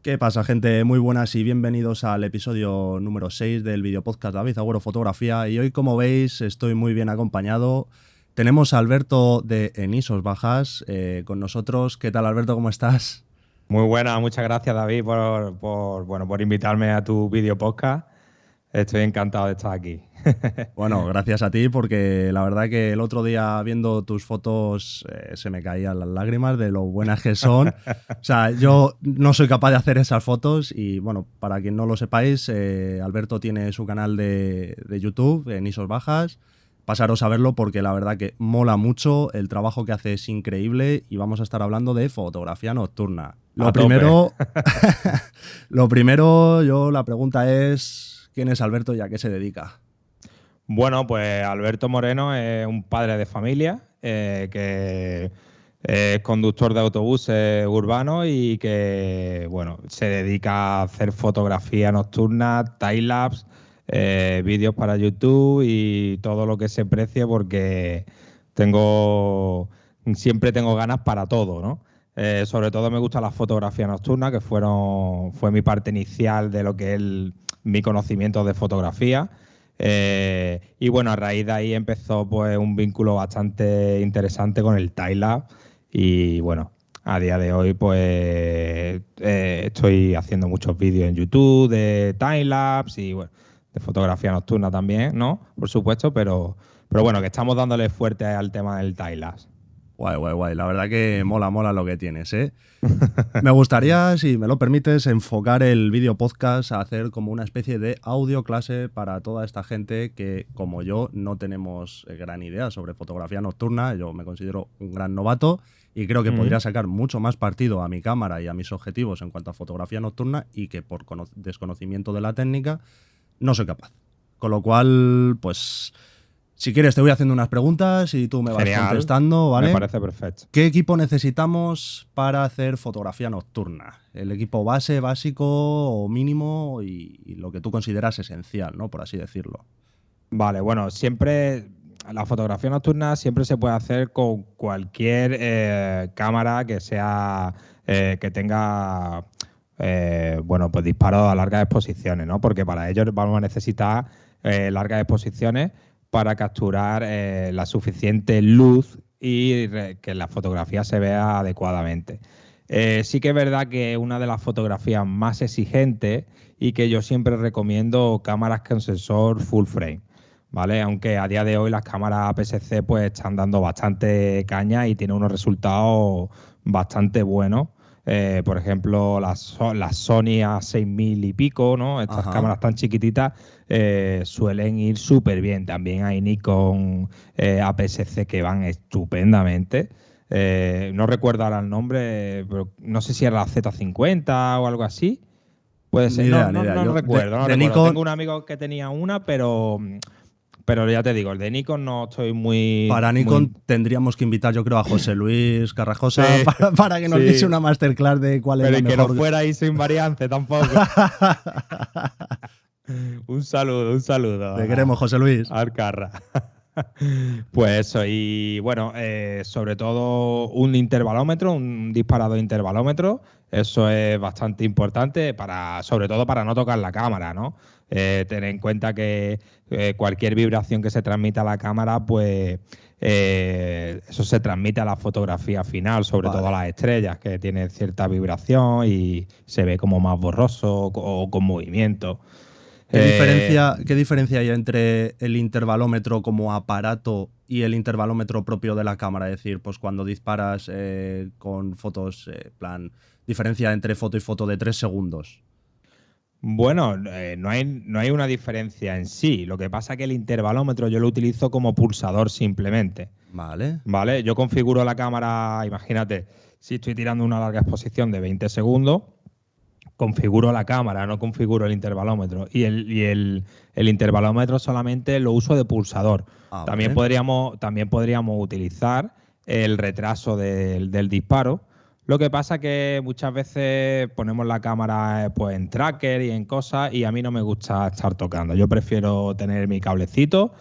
¿Qué pasa, gente? Muy buenas y bienvenidos al episodio número 6 del videopodcast David Agüero Fotografía. Y hoy, como veis, estoy muy bien acompañado. Tenemos a Alberto de Enisos Bajas con nosotros. ¿Qué tal, Alberto? ¿Cómo estás? Muy buena, muchas gracias David por invitarme a tu video podcast. Estoy encantado de estar aquí. Bueno, gracias a ti porque la verdad que el otro día viendo tus fotos se me caían las lágrimas de lo buenas que son. O sea, yo no soy capaz de hacer esas fotos y bueno, para quien no lo sepáis, Alberto tiene su canal de YouTube, Enisos Bajas. Pasaros a verlo porque la verdad que mola mucho, el trabajo que hace es increíble y vamos a estar hablando de fotografía nocturna. A tope. Lo primero, la pregunta es, ¿quién es Alberto y a qué se dedica? Bueno, pues Alberto Moreno es un padre de familia que es conductor de autobuses urbanos y que, bueno, se dedica a hacer fotografía nocturna, time-lapse, vídeos para YouTube y todo lo que se precie porque siempre tengo ganas para todo, ¿no? Sobre todo me gusta la fotografía nocturna, que fue mi parte inicial de lo que es mi conocimiento de fotografía. Y bueno, a raíz de ahí empezó pues un vínculo bastante interesante con el time-lapse y bueno, a día de hoy pues estoy haciendo muchos vídeos en YouTube de time-lapse y bueno, de fotografía nocturna también, ¿no? Por supuesto, pero bueno, que estamos dándole fuerte al tema del time-lapse. Guay, guay, guay. La verdad que mola lo que tienes, ¿eh? Me gustaría, si me lo permites, enfocar el vídeo podcast a hacer como una especie de audio clase para toda esta gente que, como yo, no tenemos gran idea sobre fotografía nocturna. Yo me considero un gran novato y creo que Mm. podría sacar mucho más partido a mi cámara y a mis objetivos en cuanto a fotografía nocturna y que por desconocimiento de la técnica no soy capaz. Con lo cual, pues, si quieres te voy haciendo unas preguntas y tú me vas Genial, contestando, me ¿vale? parece perfecto. ¿Qué equipo necesitamos para hacer fotografía nocturna? El equipo base, básico o mínimo y lo que tú consideras esencial, ¿no? Por así decirlo. Vale, bueno, siempre la fotografía nocturna siempre se puede hacer con cualquier cámara que sea que tenga bueno, pues disparos a largas exposiciones, ¿no? Porque para ello vamos a necesitar largas exposiciones para capturar la suficiente luz y que la fotografía se vea adecuadamente. Sí que es verdad que una de las fotografías más exigentes y que yo siempre recomiendo cámaras con sensor full frame. ¿Vale? Aunque a día de hoy las cámaras APS-C pues están dando bastante caña y tienen unos resultados bastante buenos. Por ejemplo, las Sony A6000 y pico, ¿no? Estas Ajá. cámaras tan chiquititas suelen ir súper bien. También hay Nikon APS-C que van estupendamente. No recuerdo ahora el nombre, pero no sé si era la Z50 o algo así. Puede Ni ser, no, idea, ni no, idea. no Yo recuerdo, no de recuerdo. Tengo Nikon, un amigo que tenía una, pero ya te digo, el de Nikon no estoy para muy... Nikon tendríamos que invitar, yo creo, a José Luis Carrajosa Sí, para que nos diese sí, una masterclass de cuál es pero la y que no mejor. fuera ahí sin variante tampoco. Un saludo Te queremos, José Luis. a Arcarra. Pues eso, y bueno, sobre todo un intervalómetro, un disparador intervalómetro, eso es bastante importante sobre todo para no tocar la cámara, ¿no? Tener en cuenta que cualquier vibración que se transmita a la cámara, pues eso se transmite a la fotografía final, sobre todo a Vale. las estrellas, que tienen cierta vibración y se ve como más borroso o con movimiento. Eh, Qué diferencia hay entre el intervalómetro como aparato y el intervalómetro propio de la cámara? Es decir, pues cuando disparas con fotos, plan, diferencia entre foto y foto de 3 segundos. Bueno, no hay una diferencia en sí. Lo que pasa es que el intervalómetro yo lo utilizo como pulsador simplemente. Vale. ¿Vale? Yo configuro la cámara, imagínate, si estoy tirando una larga exposición de 20 segundos, configuro la cámara, no configuro el intervalómetro. Y el intervalómetro solamente lo uso de pulsador. Ah, También vale. podríamos utilizar el retraso del disparo. Lo que pasa que muchas veces ponemos la cámara pues, en tracker y en cosas y a mí no me gusta estar tocando. Yo prefiero tener mi cablecito,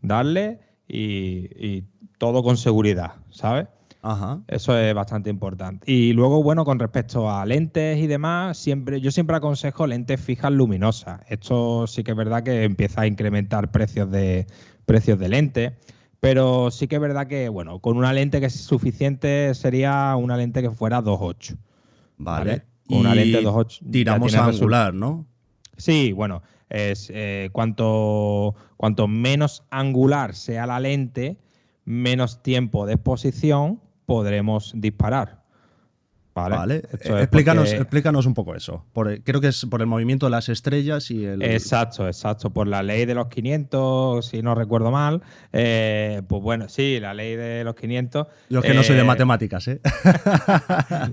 darle y todo con seguridad, ¿sabes? Ajá. Eso es bastante importante. Y luego, bueno, con respecto a lentes y demás, yo siempre aconsejo lentes fijas luminosas. Esto sí que es verdad que empieza a incrementar precios de lentes, pero sí que es verdad que, bueno, con una lente que es suficiente sería una lente que fuera 2.8, ¿vale? Vale. Con una lente Y 2.8 ya tiramos tienes a resultados. angular, ¿no? Sí, bueno, cuanto menos angular sea la lente, menos tiempo de exposición podremos disparar, ¿vale? Vale. Esto es Explícanos, porque, explícanos un poco eso. Creo que es por el movimiento de las estrellas y el. exacto, por la ley de los 500, si no recuerdo mal, pues bueno, sí, la ley de los 500. Yo es que no soy de eh, matemáticas, ¿eh?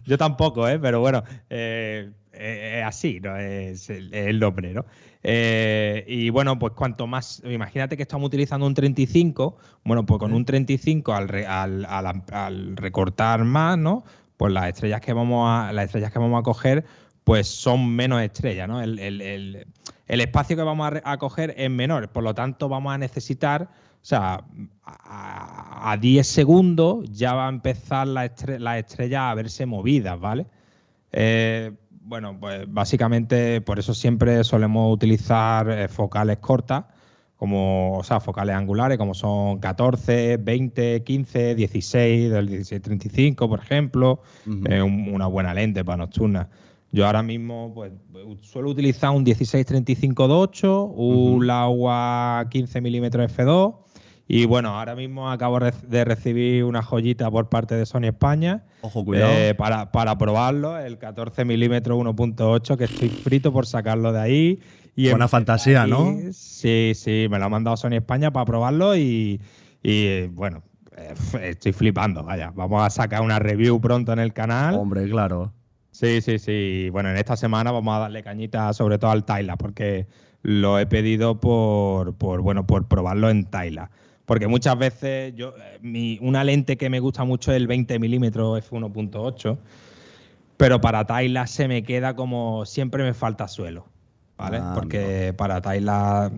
Yo tampoco, pero bueno, es así, ¿no? Es el nombre, ¿no? Y bueno, pues cuanto más, imagínate que estamos utilizando un 35, bueno, pues con Vale. un 35 al recortar más, ¿no? Pues las estrellas que vamos a coger, pues son menos estrellas, ¿no? El espacio que vamos a coger es menor, por lo tanto vamos a necesitar, o sea, a 10 segundos ya va a empezar las estrellas a verse movidas, ¿vale? Bueno, pues básicamente por eso siempre solemos utilizar focales cortas, o sea, focales angulares, como son 14, 20, 15, 16, del 16-35, por ejemplo, Ujú. una buena lente para nocturna. Yo ahora mismo pues, suelo utilizar un 16-35-2.8, Ujú. un Laowa 15 milímetros f2, y bueno, ahora mismo acabo de recibir una joyita por parte de Sony España Ojo, cuidado. para probarlo, el 14 milímetros 1.8, que estoy frito por sacarlo de ahí y Buena empezar fantasía, ahí. ¿no? Sí, sí, me lo ha mandado Sony España para probarlo y bueno, estoy flipando, vaya. Vamos a sacar una review pronto en el canal. Hombre, claro. Sí, sí, sí. Bueno, en esta semana vamos a darle cañita sobre todo al Tyla, porque lo he pedido bueno, por probarlo en Tyla. Porque muchas veces una lente que me gusta mucho es el 20 milímetros f1.8, pero para Tyla se me queda como siempre me falta suelo, ¿vale? Ah, amigo. Porque para Tyla,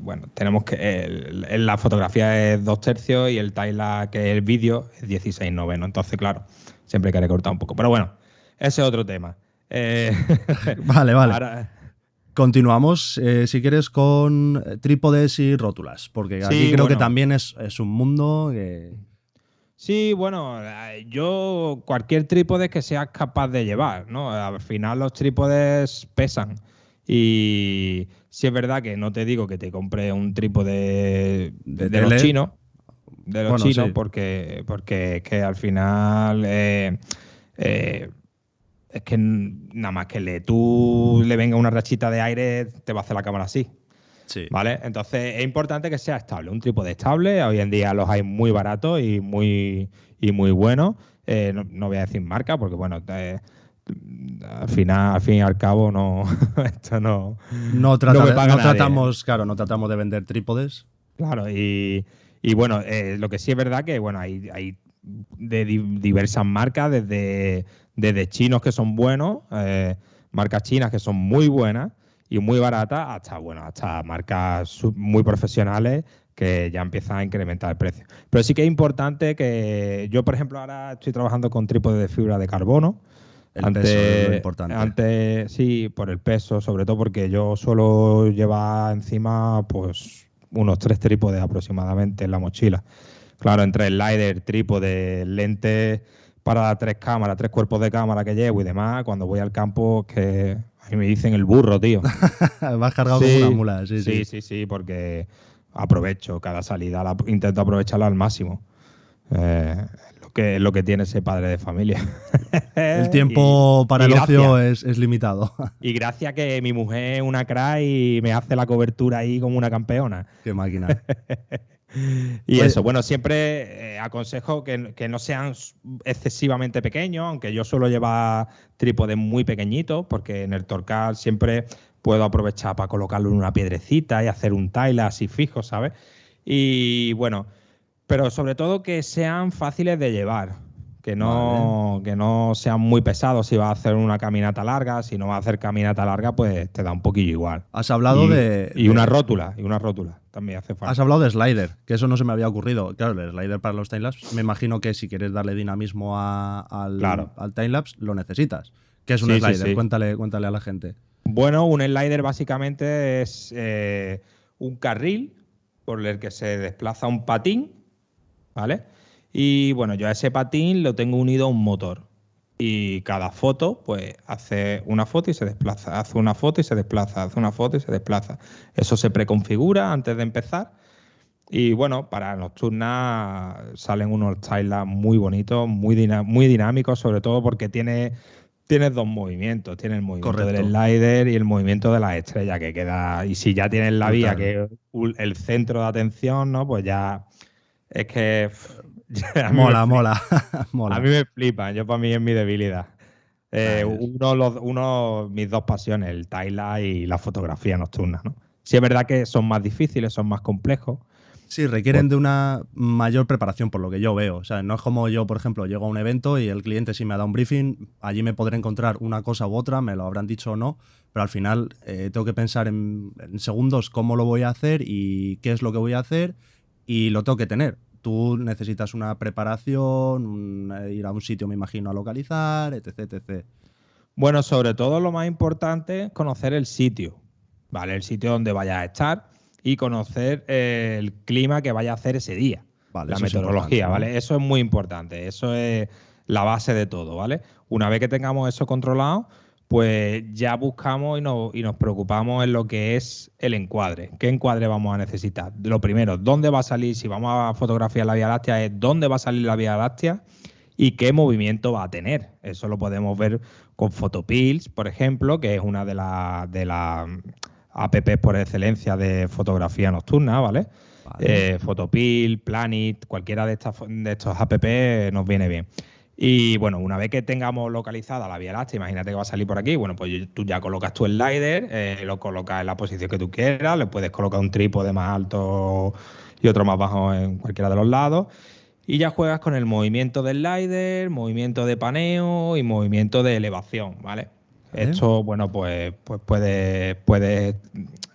bueno, tenemos que la fotografía es 2 tercios y el Tyla, que es el vídeo, es 16 noveno. Entonces, claro, siempre hay que recortar un poco. Pero bueno, ese es otro tema. Eh, Vale, vale. ahora, Continuamos, si quieres, con trípodes y rótulas, porque aquí sí, creo que bueno. también es un mundo que. Sí, bueno, yo cualquier trípode que seas capaz de llevar, ¿no? Al final los trípodes pesan y si es verdad que no te digo que te compres un trípode De de tele. los Bueno, chinos, sí. porque es que al final eh, es que nada más que tú le venga una rachita de aire te va a hacer la cámara así. Sí. ¿Vale? Entonces es importante que sea estable, un trípode estable. Hoy en día los hay muy baratos y muy buenos. No voy a decir marca porque, bueno, al fin y al cabo, no, esto no me paga No nadie. tratamos, claro, no tratamos de vender trípodes. Claro, y bueno, lo que sí es verdad que, bueno, hay de diversas marcas, desde chinos que son buenos, marcas chinas que son muy buenas y muy baratas, hasta marcas muy profesionales que ya empiezan a incrementar el precio. Pero sí que es importante que yo, por ejemplo, ahora estoy trabajando con trípode de fibra de carbono. El peso es lo importante. Antes sí, por el peso, sobre todo porque yo suelo llevar encima pues unos 3 trípodes aproximadamente en la mochila. Claro, entre el LiDAR, trípode, lentes para 3 cámaras, 3 cuerpos de cámara que llevo y demás, cuando voy al campo, que a mí me dicen el burro, tío. Vas cargado como una Sí, mula, sí, sí. sí, porque aprovecho cada salida, intento aprovecharla al máximo. Es lo que tiene ese padre de familia. El y, tiempo para y el ocio gracias. es limitado. Y gracias que mi mujer es una crack y me hace la cobertura ahí como una campeona. Qué máquina. Y Oye, eso, bueno, siempre aconsejo que no sean excesivamente pequeños, aunque yo suelo llevar trípodes muy pequeñitos, porque en el Torcal siempre puedo aprovechar para colocarlo en una piedrecita y hacer un tile así fijo, ¿sabes? Y bueno, pero sobre todo que sean fáciles de llevar, Vale. que no sean muy pesados si vas a hacer una caminata larga. Si no vas a hacer caminata larga, pues te da un poquillo igual. Has hablado Y una rótula también hace has falta. hablado de slider, que eso no se me había ocurrido. Claro, el slider para los timelapse, me imagino que si quieres darle dinamismo Claro. al timelapse, lo necesitas. ¿Qué es un Sí, sí, slider? sí. Cuéntale a la gente. Bueno, un slider básicamente es un carril por el que se desplaza un patín, ¿vale? Y bueno, yo a ese patín lo tengo unido a un motor. Y cada foto, pues hace una foto y se desplaza, hace una foto y se desplaza, hace una foto y se desplaza. Eso se preconfigura antes de empezar. Y bueno, para nocturna salen unos timelapse muy bonitos, muy dinámicos, sobre todo porque tienes dos movimientos. Tienes el movimiento del Correcto. slider y el movimiento de las estrellas que queda. Y si ya tienes la vía, Brutal. que es el centro de atención, ¿no? Pues ya es que a mí me Mola, flipa. mola, A mola. mí me flipa. Yo para mí es mi debilidad. Nice. Mis dos pasiones, el timelapse y la fotografía nocturna, ¿no? Sí es verdad que son más difíciles, son más complejos. Sí, requieren de una mayor preparación por lo que yo veo. O sea, no es como yo, por ejemplo, llego a un evento y el cliente sí me ha dado un briefing, allí me podré encontrar una cosa u otra, me lo habrán dicho o no, pero al final tengo que pensar en segundos cómo lo voy a hacer y qué es lo que voy a hacer y lo tengo que tener. Tú necesitas una preparación, ir a un sitio, me imagino, a localizar, etc, etc. Bueno, sobre todo lo más importante es conocer el sitio, ¿vale? El sitio donde vayas a estar y conocer el clima que vaya a hacer ese día, Vale, la eso es importante, meteorología, ¿no? ¿vale? Eso es muy importante, eso es la base de todo, ¿vale? Una vez que tengamos eso controlado, pues ya buscamos y nos preocupamos en lo que es el encuadre. ¿Qué encuadre vamos a necesitar? Lo primero, ¿dónde va a salir? Si vamos a fotografiar la Vía Láctea, es dónde va a salir la Vía Láctea y qué movimiento va a tener. Eso lo podemos ver con Photopills, por ejemplo, que es una de las apps por excelencia de fotografía nocturna, ¿vale? Vale. Photopills, Planet, cualquiera de estos apps nos viene bien. Y bueno, una vez que tengamos localizada la Vía Láctea, imagínate que va a salir por aquí, bueno, pues tú ya colocas tu slider, lo colocas en la posición que tú quieras, le puedes colocar un trípode más alto y otro más bajo en cualquiera de los lados. Y ya juegas con el movimiento del slider, movimiento de paneo y movimiento de elevación, ¿vale? Vale. Esto, bueno, pues puedes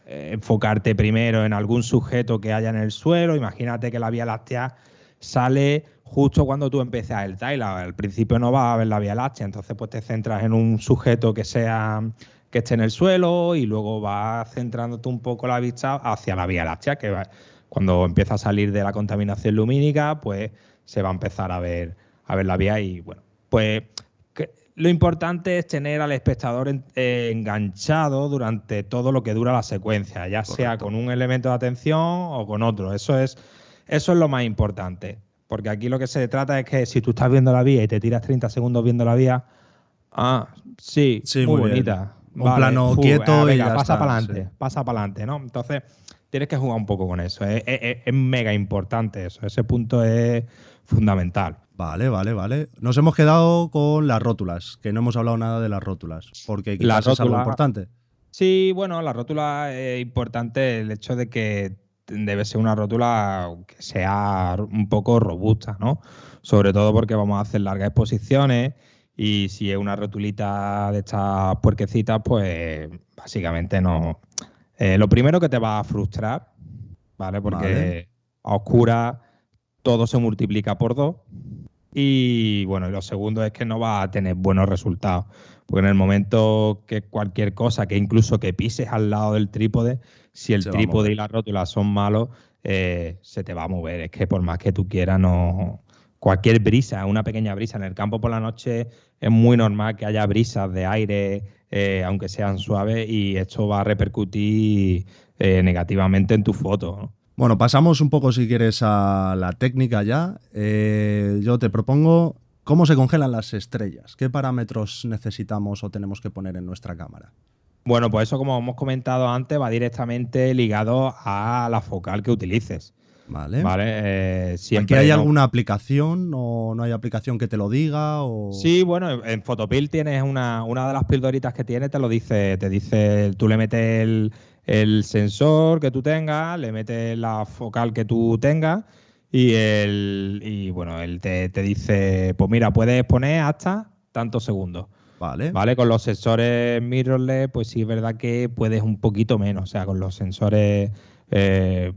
enfocarte primero en algún sujeto que haya en el suelo. Imagínate que la Vía Láctea sale justo cuando tú empiezas el timelapse. Al principio no vas a ver la Vía Láctea, entonces pues te centras en un sujeto que esté en el suelo y luego vas centrándote un poco la vista hacia la Vía Láctea, cuando empieza a salir de la contaminación lumínica, pues se va a empezar a ver la vía y bueno, pues lo importante es tener al espectador enganchado durante todo lo que dura la secuencia, ya sea Correcto. con un elemento de atención o con otro. Eso es lo más importante, porque aquí lo que se trata es que si tú estás viendo la vía y te tiras 30 segundos viendo la vía, ah, sí, Sí, muy muy bien. bonita. Un Vale, plano quieto y venga, ya está, sí. pasa para adelante, ¿no? Entonces, tienes que jugar un poco con eso. Es mega importante eso. Ese punto es fundamental. Vale, vale, vale. Nos hemos quedado con las rótulas, que no hemos hablado nada de las rótulas, porque La quizás es algo rótula, importante. sí, bueno, la rótula es importante el hecho de que debe ser una rótula que sea un poco robusta, ¿no? Sobre todo porque vamos a hacer largas exposiciones y si es una rotulita de estas puerquecitas, pues básicamente no. Lo primero que te va a frustrar, ¿vale? Vale, Porque a oscuras todo se multiplica por dos. Y bueno, y lo segundo es que no va a tener buenos resultados. Porque en el momento que cualquier cosa, que incluso que pises al lado del trípode, si el se va a trípode y mover. la rótula son malos, se te va a mover. Es que por más que tú quieras, no. Cualquier brisa, una pequeña brisa en el campo por la noche, es muy normal que haya brisas de aire, aunque sean suaves, y esto va a repercutir negativamente en tu foto, ¿no? Bueno, pasamos un poco, si quieres, a la técnica ya. Yo te propongo cómo se congelan las estrellas. ¿Qué parámetros necesitamos o tenemos que poner en nuestra cámara? Bueno, pues eso, como hemos comentado antes, va directamente ligado a la focal que utilices, Vale. ¿vale? ¿Aquí hay Siempre no. alguna aplicación o no hay aplicación que te lo diga? O... Sí, bueno, en Photopil tienes una de las pildoritas que tiene, te dice, tú le metes el sensor que tú tengas, le metes la focal que tú tengas y bueno, él te dice, pues mira, puedes poner hasta tantos segundos. Vale. ¿Vale? Con los sensores mirrorless, pues sí es verdad que puedes un poquito menos. O sea, con los sensores,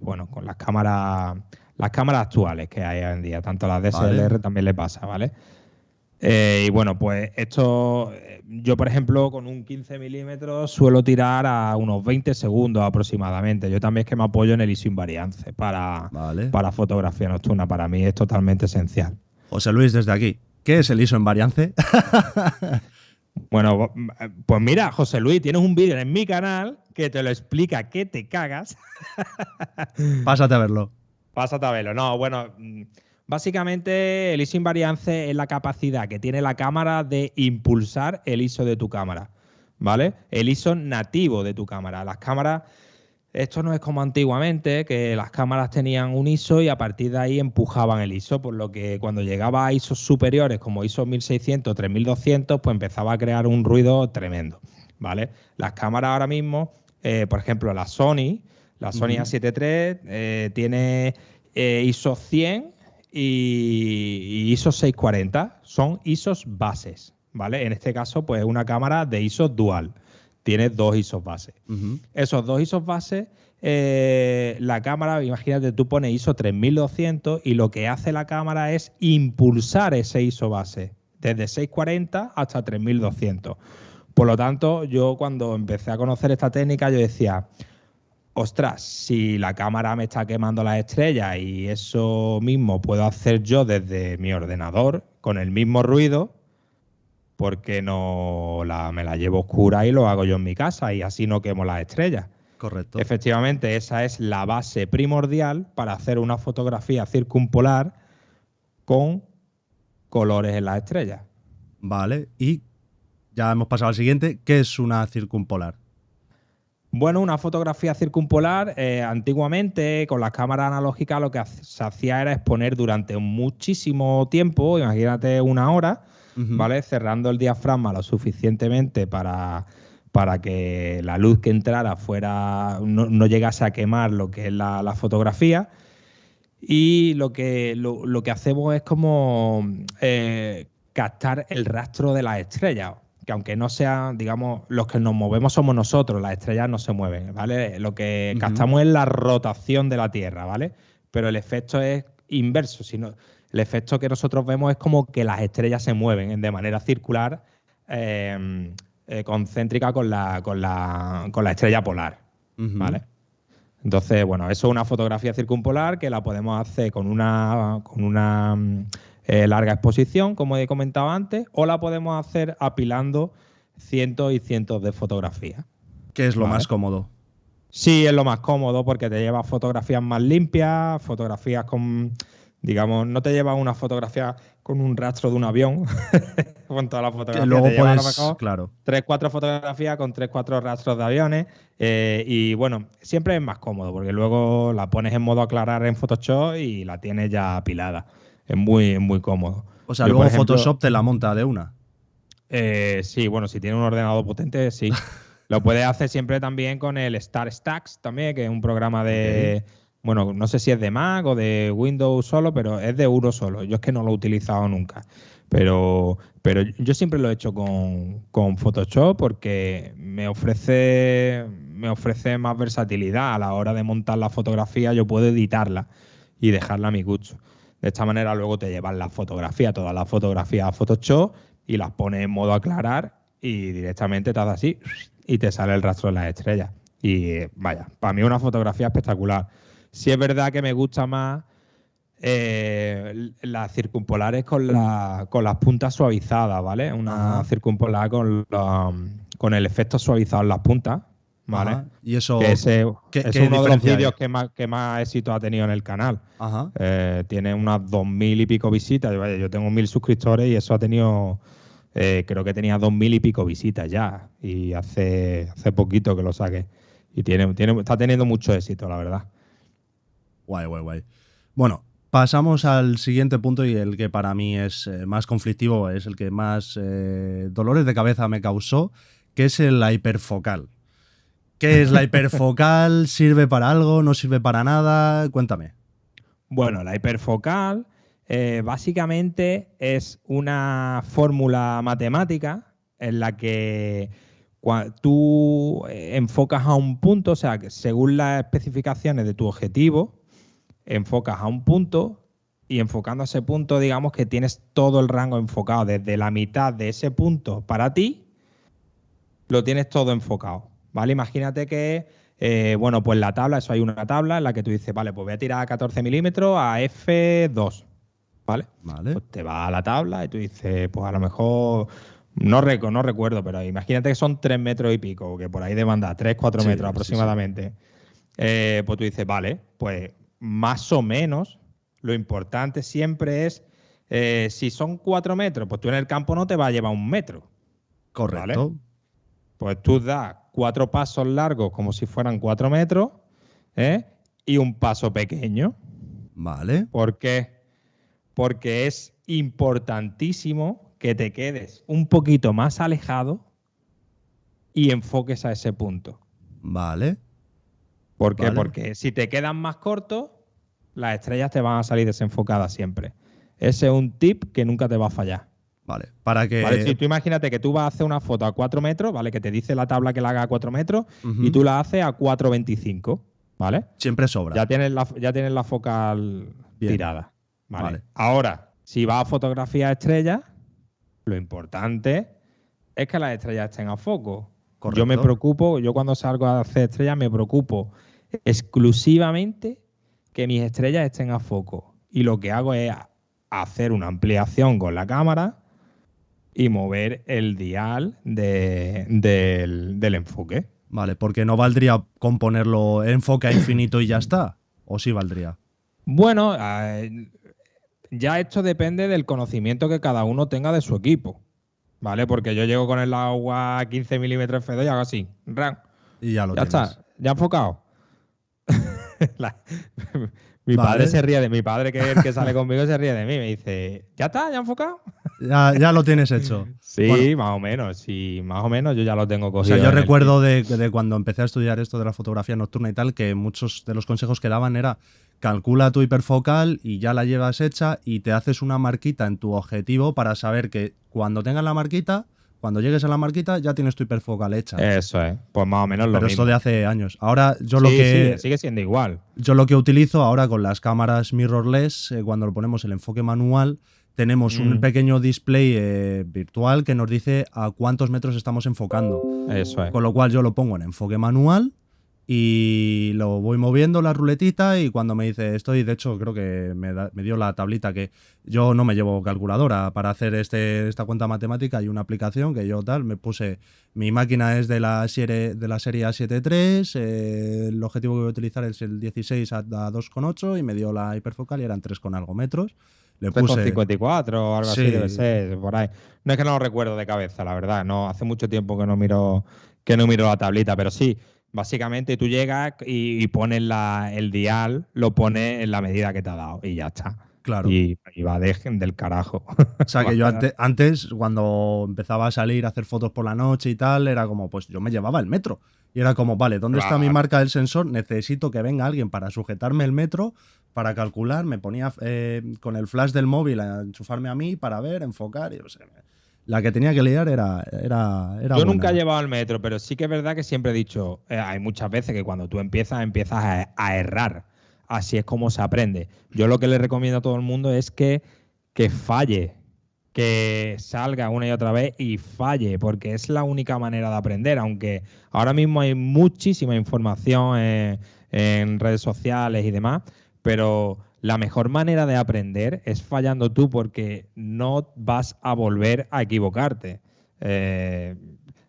bueno, con las cámaras actuales que hay hoy en día, tanto las Vale. DSLR también le pasa, ¿vale? Y bueno, pues esto, yo por ejemplo, con un 15 milímetros suelo tirar a unos 20 segundos aproximadamente. Yo también es que me apoyo en el ISO invariance Vale. para fotografía nocturna. Para mí es totalmente esencial. José Luis, desde aquí. ¿Qué es el ISO en variance? Bueno, pues mira, José Luis, tienes un vídeo en mi canal que te lo explica que te cagas. Pásate a verlo. Pásate a verlo. No, bueno, básicamente el ISO invariance es la capacidad que tiene la cámara de impulsar el ISO de tu cámara, ¿vale? El ISO nativo de tu cámara. Las cámaras, esto no es como antiguamente, que las cámaras tenían un ISO y a partir de ahí empujaban el ISO, por lo que cuando llegaba a ISOs superiores como ISO 1600, 3200, pues empezaba a crear un ruido tremendo, ¿vale? Las cámaras ahora mismo, por ejemplo, la Sony A7 III tiene ISO 100 y ISO 640, son ISOs bases, ¿vale? En este caso, pues una cámara de ISO dual, tiene dos ISOs bases. Esos dos ISOs base, la cámara, imagínate, tú pones ISO 3200 y lo que hace la cámara es impulsar ese ISO base desde 640 hasta 3200. Por lo tanto, yo cuando empecé a conocer esta técnica, yo decía, ostras, si la cámara me está quemando las estrellas y eso mismo puedo hacer yo desde mi ordenador con el mismo ruido, porque no me la llevo oscura y lo hago yo en mi casa y así no quemo las estrellas? Correcto. Efectivamente, esa es la base primordial para hacer una fotografía circumpolar con colores en las estrellas. Vale. Y ya hemos pasado al siguiente. ¿Qué es una circumpolar? Bueno, una fotografía circumpolar, antiguamente con las cámaras analógicas lo que se hacía era exponer durante muchísimo tiempo, imagínate una hora, ¿vale? Cerrando el diafragma lo suficientemente para que la luz que entrara no llegase a quemar lo que es la fotografía. Y lo que hacemos es como captar el rastro de las estrellas, que aunque no sean, digamos, los que nos movemos somos nosotros, las estrellas no se mueven, ¿vale? Lo que captamos es la rotación de la Tierra, ¿vale? Pero el efecto es inverso, el efecto que nosotros vemos es como que las estrellas se mueven de manera circular, concéntrica con la estrella polar, ¿vale? Entonces, bueno, eso es una fotografía circumpolar que la podemos hacer con una larga exposición, como he comentado antes, o la podemos hacer apilando cientos y cientos de fotografías. ¿Qué es lo ¿vale? más cómodo? Sí, es lo más cómodo porque te lleva fotografías más limpias, fotografías con, digamos, no te lleva una fotografía con un rastro de un avión, con todas las Que fotografías, luego te lleva a lo puedes, mejor claro. 3-4 fotografías con 3-4 rastros de aviones. Y bueno, siempre es más cómodo porque luego la pones en modo aclarar en Photoshop y la tienes ya apilada. Es muy, muy cómodo. O sea, Yo, luego por ejemplo, Photoshop te la monta de una. sí, bueno, si tienes un ordenador potente, sí. Lo puedes hacer siempre también con el StarStax también, que es un programa Ok. bueno, no sé si es de Mac o de Windows solo, pero es de uno solo. Yo es que no lo he utilizado nunca. Pero yo siempre lo he hecho con Photoshop porque me ofrece más versatilidad a la hora de montar la fotografía. Yo puedo editarla y dejarla a mi gusto. De esta manera luego te llevas la fotografía, todas las fotografías a Photoshop y las pones en modo aclarar y directamente te hace así y te sale el rastro de las estrellas. Y vaya, para mí una fotografía espectacular. Sí es verdad que me gusta más las circumpolares con las puntas suavizadas, ¿vale? Una Ajá. circumpolar con el efecto suavizado en las puntas, ¿vale? Ajá. ¿Y Que eso ese es qué uno de los diferencia hay? vídeos que más éxito ha tenido en el canal. Ajá. Tiene unas 2000 y pico visitas. Vaya, yo tengo 1000 suscriptores y eso ha tenido, creo que tenía 2000 y pico visitas ya. Y hace poquito que lo saqué. Y está teniendo mucho éxito, la verdad. Guay, guay, guay. Bueno, pasamos al siguiente punto y el que para mí es más conflictivo, es el que más dolores de cabeza me causó, que es la hiperfocal. ¿Qué es la hiperfocal? ¿Sirve para algo? ¿No sirve para nada? Cuéntame. Bueno, la hiperfocal básicamente es una fórmula matemática en la que tú enfocas a un punto, o sea, que según las especificaciones de tu objetivo, enfocas a un punto y enfocando a ese punto, digamos que tienes todo el rango enfocado, desde la mitad de ese punto para ti, lo tienes todo enfocado, ¿vale? Imagínate que, bueno, pues la tabla, eso hay una tabla en la que tú dices, vale, pues voy a tirar a 14 milímetros a f2, ¿vale? ¿Vale? Pues te vas a la tabla y tú dices, pues a lo mejor, no recuerdo, pero imagínate que son 3 metros y pico, que por ahí demanda 3, 4 Sí, metros sí, sí. aproximadamente. Pues tú dices, vale, pues más o menos, lo importante siempre es, si son 4 metros, pues tú en el campo no te va a llevar 1 metro, ¿vale? Correcto. Pues tú das 4 pasos largos como si fueran 4 metros, ¿eh? Y un paso pequeño. Vale. ¿Por qué? Porque es importantísimo que te quedes un poquito más alejado y enfoques a ese punto. Vale. ¿Por qué? Vale. Porque si te quedan más cortos, las estrellas te van a salir desenfocadas siempre. Ese es un tip que nunca te va a fallar. Vale. Para ¿Vale? Si que. tú imagínate que tú vas a hacer una foto a 4 metros, ¿vale? Que te dice la tabla que la haga a 4 metros y Ujú. tú la haces a 4,25, ¿vale? Siempre sobra. Ya tienes la focal Bien. tirada, ¿vale? Vale. Ahora, si vas a fotografiar estrellas, lo importante es que las estrellas estén a foco. Correcto. Yo cuando salgo a hacer estrellas me preocupo exclusivamente que mis estrellas estén a foco. Y lo que hago es hacer una ampliación con la cámara y mover el dial del enfoque. Vale. Porque no valdría con ponerlo enfoque a infinito y ya está. ¿O sí valdría? Bueno, ya esto depende del conocimiento que cada uno tenga de su equipo, ¿vale? Porque yo llego con el agua a 15 milímetros F2 y hago así, ran, Y ya lo ya tienes. está, ya enfocado. La- Vale. Mi padre que es el que sale conmigo se ríe de mí, me dice, ¿ya está? ¿Ya enfocado? Ya lo tienes hecho. Bueno, Sí, más o menos, sí, más o menos yo ya lo tengo o sea, yo cogido en el tiro. recuerdo de cuando empecé a estudiar esto de la fotografía nocturna y tal, que muchos de los consejos que daban era calcula tu hiperfocal y ya la llevas hecha y te haces una marquita en tu objetivo para saber que cuando tengas la marquita, cuando llegues a la marquita, ya tienes tu hiperfocal hecha. Eso es, pues más o menos lo Pero esto de mismo. hace años. Ahora Sí, sí, sigue siendo igual. yo lo que utilizo ahora con las cámaras mirrorless, cuando lo ponemos el enfoque manual, tenemos un Mm, pequeño display virtual que nos dice a cuántos metros estamos enfocando. eso es. Con lo cual yo lo pongo en enfoque manual y lo voy moviendo la ruletita y cuando me dice estoy, de hecho creo que me dio la tablita que yo no me llevo calculadora para hacer esta cuenta matemática. Hay una aplicación que yo tal, me puse, mi máquina es de la serie A7 III, el objetivo que voy a utilizar es el 16 a 2,8 y me dio la hiperfocal y eran 3 con algo metros. Le puse, 3,54 o algo así debe sí, ser, por ahí. No es que no lo recuerdo de cabeza, la verdad. No, hace mucho tiempo que no miro la tablita, pero sí, básicamente tú llegas y pones el dial, lo pones en la medida que te ha dado y ya está. claro. Y va del carajo. O sea, que yo antes, cuando empezaba a salir a hacer fotos por la noche y tal, era como, pues yo me llevaba el metro. Y era como, vale, ¿dónde está mi Claro. marca del sensor? Necesito que venga alguien para sujetarme el metro, para calcular. Me ponía con el flash del móvil a enchufarme a mí para ver, enfocar. Y, o sea, la que tenía que liar era Yo nunca he buena. llevado el metro, pero sí que es verdad que siempre he dicho, hay muchas veces que cuando tú empiezas a errar. Así es como se aprende. Yo lo que le recomiendo a todo el mundo es que falle, que salga una y otra vez y falle, porque es la única manera de aprender, aunque ahora mismo hay muchísima información en redes sociales y demás, pero la mejor manera de aprender es fallando tú porque no vas a volver a equivocarte. Eh,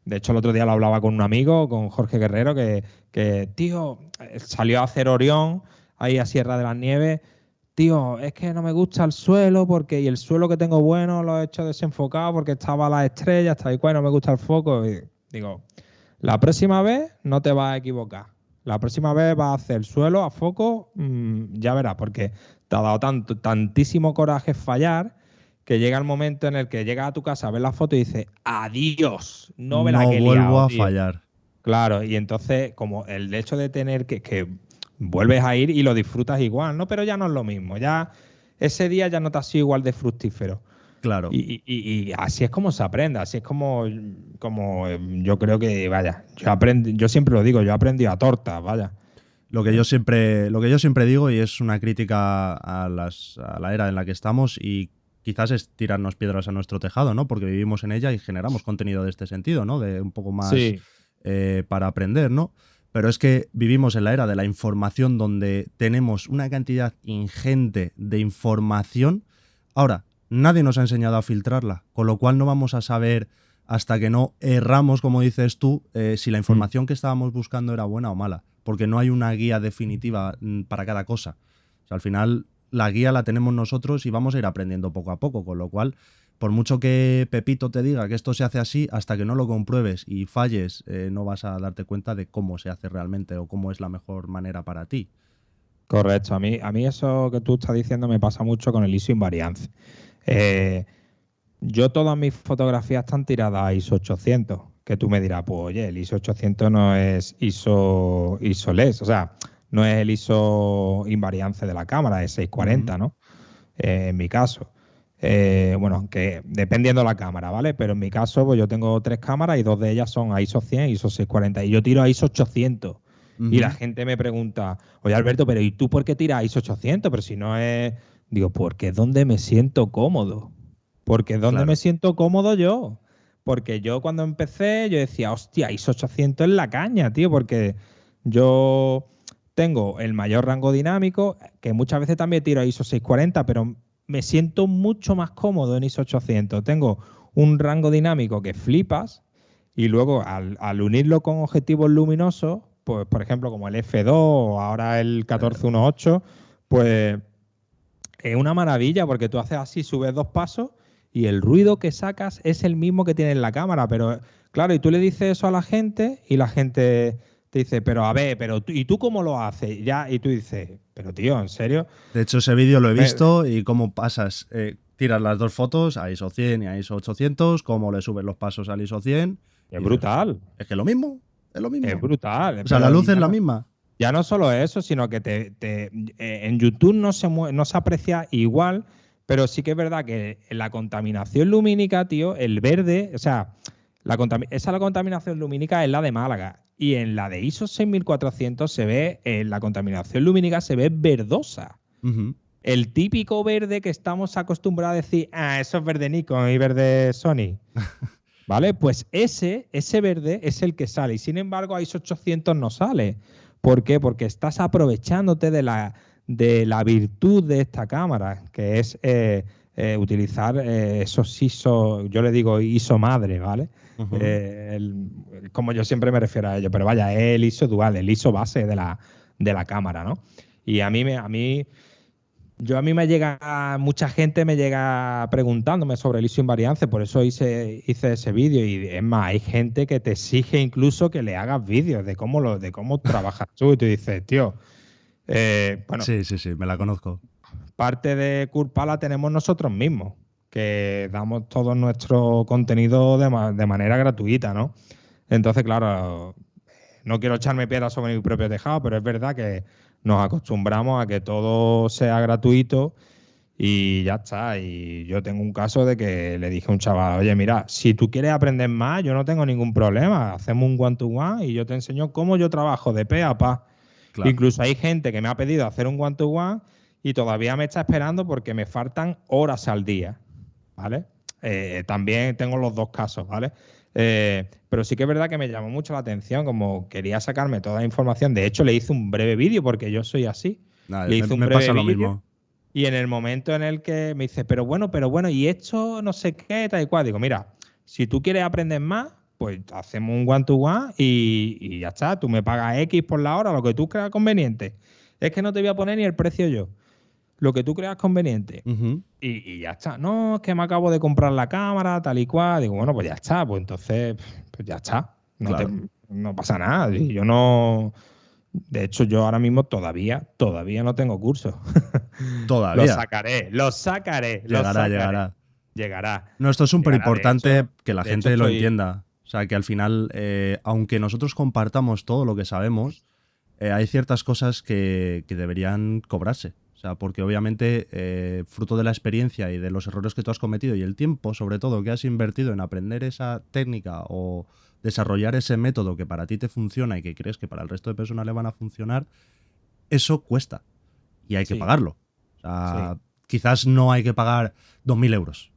de hecho, el otro día lo hablaba con un amigo, con Jorge Guerrero, que tío, salió a hacer Orión ahí a Sierra de las Nieves. Tío, es que no me gusta el suelo y el suelo que tengo bueno lo he hecho desenfocado porque estaba las estrellas, tal y cual, no me gusta el foco. Y digo, la próxima vez no te vas a equivocar. La próxima vez vas a hacer el suelo a foco, ya verás, porque te ha dado tantísimo coraje fallar que llega el momento en el que llegas a tu casa, ves la foto y dices, adiós, no me la No que he vuelvo liado, a tío. fallar. Claro, y entonces, como el hecho de tener que vuelves a ir y lo disfrutas igual, ¿no? Pero ya no es lo mismo, ya ese día ya no te ha sido igual de fructífero. Claro. Y así es como se aprende, así es como yo creo que, vaya, yo siempre lo digo, yo he aprendido a tortas, vaya. Lo que yo siempre digo, y es una crítica a la era en la que estamos, y quizás es tirarnos piedras a nuestro tejado, ¿no? Porque vivimos en ella y generamos contenido de este sentido, ¿no? De un poco más Sí, para aprender, ¿no? Pero es que vivimos en la era de la información donde tenemos una cantidad ingente de información. Ahora, nadie nos ha enseñado a filtrarla, con lo cual no vamos a saber hasta que no erramos, como dices tú, si la mm, información que estábamos buscando era buena o mala, porque no hay una guía definitiva para cada cosa. O sea, al final la guía la tenemos nosotros y vamos a ir aprendiendo poco a poco, con lo cual, por mucho que Pepito te diga que esto se hace así, hasta que no lo compruebes y falles, no vas a darte cuenta de cómo se hace realmente o cómo es la mejor manera para ti. correcto. A mí eso que tú estás diciendo me pasa mucho con el ISO invariance. Eh, yo todas mis fotografías están tiradas a ISO 800, que tú me dirás, pues oye, el ISO 800 no es ISO LES, o sea, no es el ISO invariance de la cámara, es Ujú. 640, ¿no? En mi caso. Bueno, aunque dependiendo de la cámara, ¿vale? Pero en mi caso, pues yo tengo 3 cámaras y 2 de ellas son a ISO 100 y ISO 640 y yo tiro a ISO 800. Y la Ujú. gente me pregunta, oye Alberto, pero ¿y tú por qué tiras a ISO 800? Pero si no es... Digo, porque es donde me siento cómodo. Porque es donde me Claro. siento cómodo yo. Porque yo cuando empecé, yo decía, hostia, ISO 800 es la caña, tío, porque yo tengo el mayor rango dinámico, que muchas veces también tiro a ISO 640, pero me siento mucho más cómodo en ISO 800. Tengo un rango dinámico que flipas y luego al unirlo con objetivos luminosos, pues por ejemplo como el F2 o ahora el Eh, 1418, pues es una maravilla porque tú haces así, subes 2 pasos y el ruido que sacas es el mismo que tiene en la cámara. Pero claro, y tú le dices eso a la gente y la gente te dice, pero a ver, ¿y tú cómo lo haces? Ya, y tú dices, pero tío, ¿en serio? De hecho, ese vídeo lo he Me- visto y cómo pasas, tiras las dos fotos a ISO 100 y a ISO 800, cómo le subes los pasos al ISO 100 es y dices, brutal, es que es lo mismo, es lo es mismo. brutal. O sea, la Pero luz es la misma. ya no solo eso, sino que en YouTube no se aprecia igual, pero sí que es verdad que en la contaminación lumínica, tío, el verde, o sea, la contaminación lumínica es la de Málaga. Y en la de ISO 6400 se ve, la contaminación lumínica se ve verdosa. Ujú. El típico verde que estamos acostumbrados a decir, ah, eso es verde Nikon y verde Sony. ¿Vale? Pues ese verde es el que sale. Y sin embargo, a ISO 800 no sale. ¿Por qué? Porque estás aprovechándote de la virtud de esta cámara, que es utilizar esos ISO, yo le digo ISO madre, ¿vale? Ujú. Como yo siempre me refiero a ello, pero vaya, es el ISO dual, el ISO base de la cámara, ¿no? Y a mí me llega, mucha gente me llega preguntándome sobre el ISO invariance, por eso hice ese vídeo. Y es más, hay gente que te exige incluso que le hagas vídeos de cómo trabajas tú. Y tú dices, tío, bueno, Sí, sí, sí, me la conozco. parte de culpa la tenemos nosotros mismos, que damos todo nuestro contenido de manera gratuita, ¿no? Entonces, claro, no quiero echarme piedras sobre mi propio tejado, pero es verdad que nos acostumbramos a que todo sea gratuito y ya está. Y yo tengo un caso de que le dije a un chaval, oye, mira, si tú quieres aprender más, yo no tengo ningún problema. Hacemos un one-to-one y yo te enseño cómo yo trabajo de pe a pa. Claro. Incluso hay gente que me ha pedido hacer un one-to-one y todavía me está esperando porque me faltan horas al día, ¿vale? También tengo los dos casos, ¿vale? Pero sí que es verdad que me llamó mucho la atención, como quería sacarme toda la información. De hecho, le hice un breve vídeo porque yo soy así. Nada, Le me, hice un me breve pasa lo vídeo mismo. y en el momento en el que me dice, pero bueno, y esto no sé qué, tal y cual, digo, mira, si tú quieres aprender más, pues hacemos un one-to-one y ya está. Tú me pagas X por la hora, lo que tú creas conveniente. Es que no te voy a poner ni el precio yo, lo que tú creas conveniente. Ujú. Y ya está. No, es que me acabo de comprar la cámara, tal y cual. Digo, bueno, pues ya está. Pues entonces, pues ya está. Claro. No pasa nada. Y yo no. De hecho, yo ahora mismo todavía no tengo curso. Lo Todavía. sacaré, lo sacaré, lo Llegará, sacaré. llegará. Llegará. No, esto es súper Llegará. De importante hecho, que la de hecho gente lo estoy. entienda. O sea, que al final, aunque nosotros compartamos todo lo que sabemos, hay ciertas cosas que deberían cobrarse. O sea, porque obviamente, fruto de la experiencia y de los errores que tú has cometido y el tiempo, sobre todo, que has invertido en aprender esa técnica o desarrollar ese método que para ti te funciona y que crees que para el resto de personas le van a funcionar, eso cuesta y hay que Sí, pagarlo. O sí, sea, quizás no hay que pagar 2.000 euros.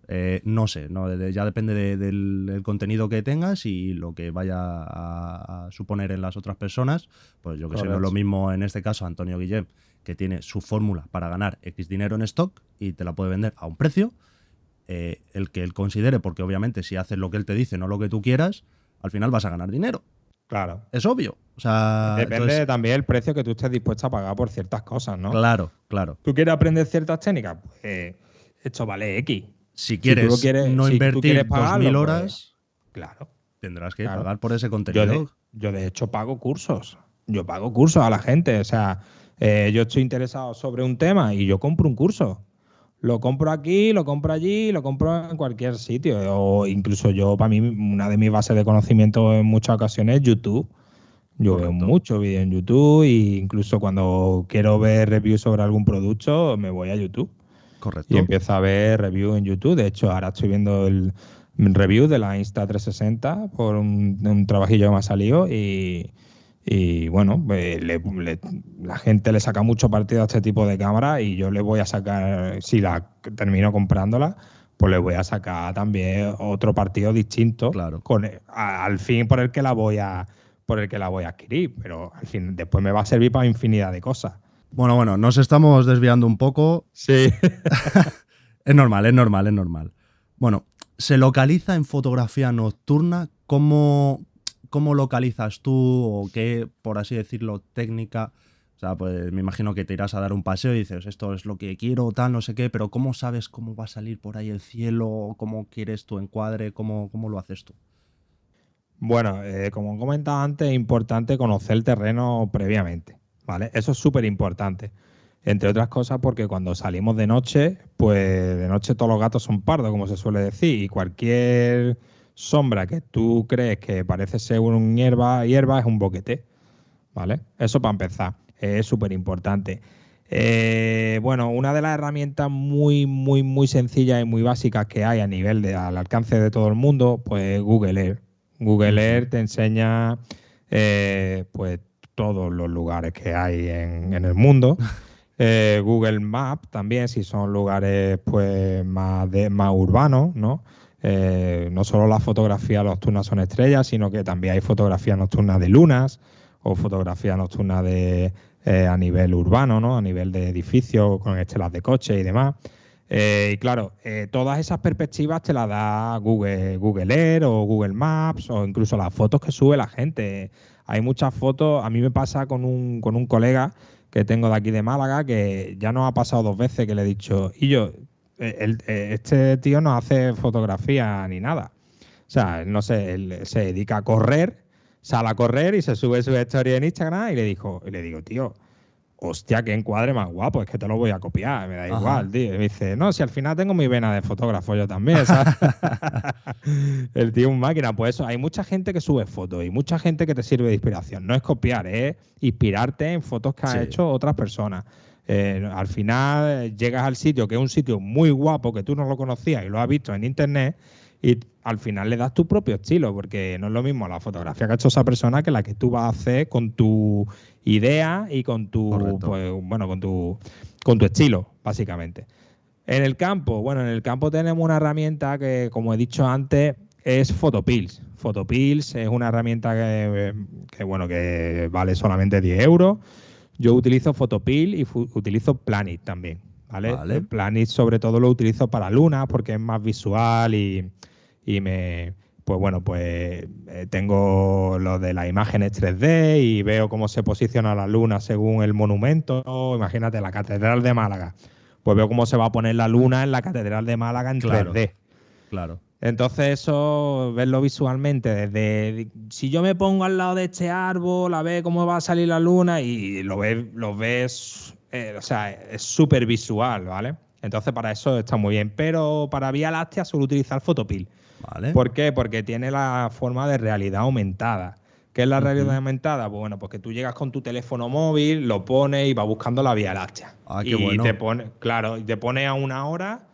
No sé, no, ya depende del contenido que tengas y lo que vaya a suponer en las otras personas. Pues yo que sé, no es lo correcto. mismo en este caso Antonio Guillem, que tiene su fórmula para ganar X dinero en stock y te la puede vender a un precio, el que él considere, porque obviamente si haces lo que él te dice, no lo que tú quieras, al final vas a ganar dinero. Claro. Es obvio. O sea, entonces, Depende también el precio que tú estés dispuesto a pagar por ciertas cosas, ¿no? claro, claro. ¿Tú quieres aprender ciertas técnicas? Pues esto vale X. Si Si tú lo quieres quieres, no si tú quieres invertir 2.000 pagarlo, pues horas, claro, tendrás que claro. pagar por ese Yo de, contenido. yo de hecho pago cursos. Yo pago cursos a la gente. O sea, yo estoy interesado sobre un tema y yo compro un curso. Lo compro aquí, lo compro allí, lo compro en cualquier sitio. O incluso yo, para mí, una de mis bases de conocimiento en muchas ocasiones es YouTube. Yo veo Correcto, mucho vídeo en YouTube e incluso cuando quiero ver reviews sobre algún producto, me voy a YouTube y correcto. empiezo a ver reviews en YouTube. De hecho, ahora estoy viendo el review de la Insta360 por un trabajillo que me ha salido y bueno, la gente le saca mucho partido a este tipo de cámara y yo le voy a sacar, si la termino comprándola, pues le voy a sacar también otro partido distinto Claro. al fin por el que la voy a adquirir, pero al fin después me va a servir para infinidad de cosas. Bueno, nos estamos desviando un poco. Sí. Es normal, es normal, es normal. Bueno, se localiza en fotografía nocturna. ¿Cómo localizas tú o qué, por así decirlo, técnica? O sea, pues me imagino que te irás a dar un paseo y dices, esto es lo que quiero, tal, no sé qué, pero ¿cómo sabes cómo va a salir por ahí el cielo? ¿Cómo quieres tu encuadre? ¿Cómo lo haces tú? Bueno, como he comentado antes, es importante conocer el terreno previamente, ¿vale? Eso es súper importante. Entre otras cosas porque cuando salimos de noche, pues de noche todos los gatos son pardos, como se suele decir, y cualquier sombra que tú crees que parece ser un hierba es un boquete, ¿vale? Eso para empezar, es súper importante. Bueno, una de las herramientas muy, muy, muy sencillas y muy básicas que hay a nivel al alcance de todo el mundo, pues Google Earth. Google Ujú. Earth te enseña pues todos los lugares que hay en el mundo. Google Maps también, si son lugares pues más urbanos, ¿no? No solo las fotografías nocturnas son estrellas, sino que también hay fotografías nocturnas de lunas o fotografía nocturna a nivel urbano, ¿no? A nivel de edificios con estelas de coche y demás. Y claro, todas esas perspectivas te las da Google Earth o Google Maps o incluso las fotos que sube la gente. Hay muchas fotos, a mí me pasa con un colega que tengo de aquí de Málaga que ya nos ha pasado 2 veces que le he dicho, y yo, este tío no hace fotografía ni nada. O sea, no sé, él se dedica a correr, sale a correr y se sube su historia en Instagram y le digo, tío, hostia, qué encuadre más guapo, es que te lo voy a copiar, me da Ajá. igual, tío. Y me dice, no, si al final tengo mi vena de fotógrafo yo también, ¿sabes? El tío es un máquina, pues eso, hay mucha gente que sube fotos y mucha gente que te sirve de inspiración. No es copiar, es inspirarte en fotos que han Sí, hecho otras personas. Al final llegas al sitio, que es un sitio muy guapo, que tú no lo conocías y lo has visto en internet, y al final le das tu propio estilo, porque no es lo mismo la fotografía que ha hecho esa persona que la que tú vas a hacer con tu idea y con tu, correcto. pues, bueno, con tu estilo, básicamente. En el campo, bueno, en el campo tenemos una herramienta que, como he dicho antes, es Photopills. Photopills es una herramienta bueno, que vale solamente 10 euros. Yo utilizo Photopill y utilizo Planet también, ¿vale? Vale. Planet sobre todo lo utilizo para lunas porque es más visual y pues bueno, pues tengo lo de las imágenes 3D y veo cómo se posiciona la luna según el monumento. Imagínate, la Catedral de Málaga. Pues veo cómo se va a poner la luna en la Catedral de Málaga en Claro, 3D. claro. Entonces eso, verlo visualmente, desde si yo me pongo al lado de este árbol, a ver cómo va a salir la luna y lo ves, o sea, es súper visual, ¿vale? Entonces para eso está muy bien, pero para Vía Láctea suelo utilizar Photopil. Vale. ¿Por qué? Porque tiene la forma de realidad aumentada. ¿Qué es la realidad Ujú. aumentada? Pues bueno, pues que tú llegas con tu teléfono móvil, lo pones y vas buscando la Vía Láctea. Ah, qué Y te bueno. pone, claro, y te pone a una hora,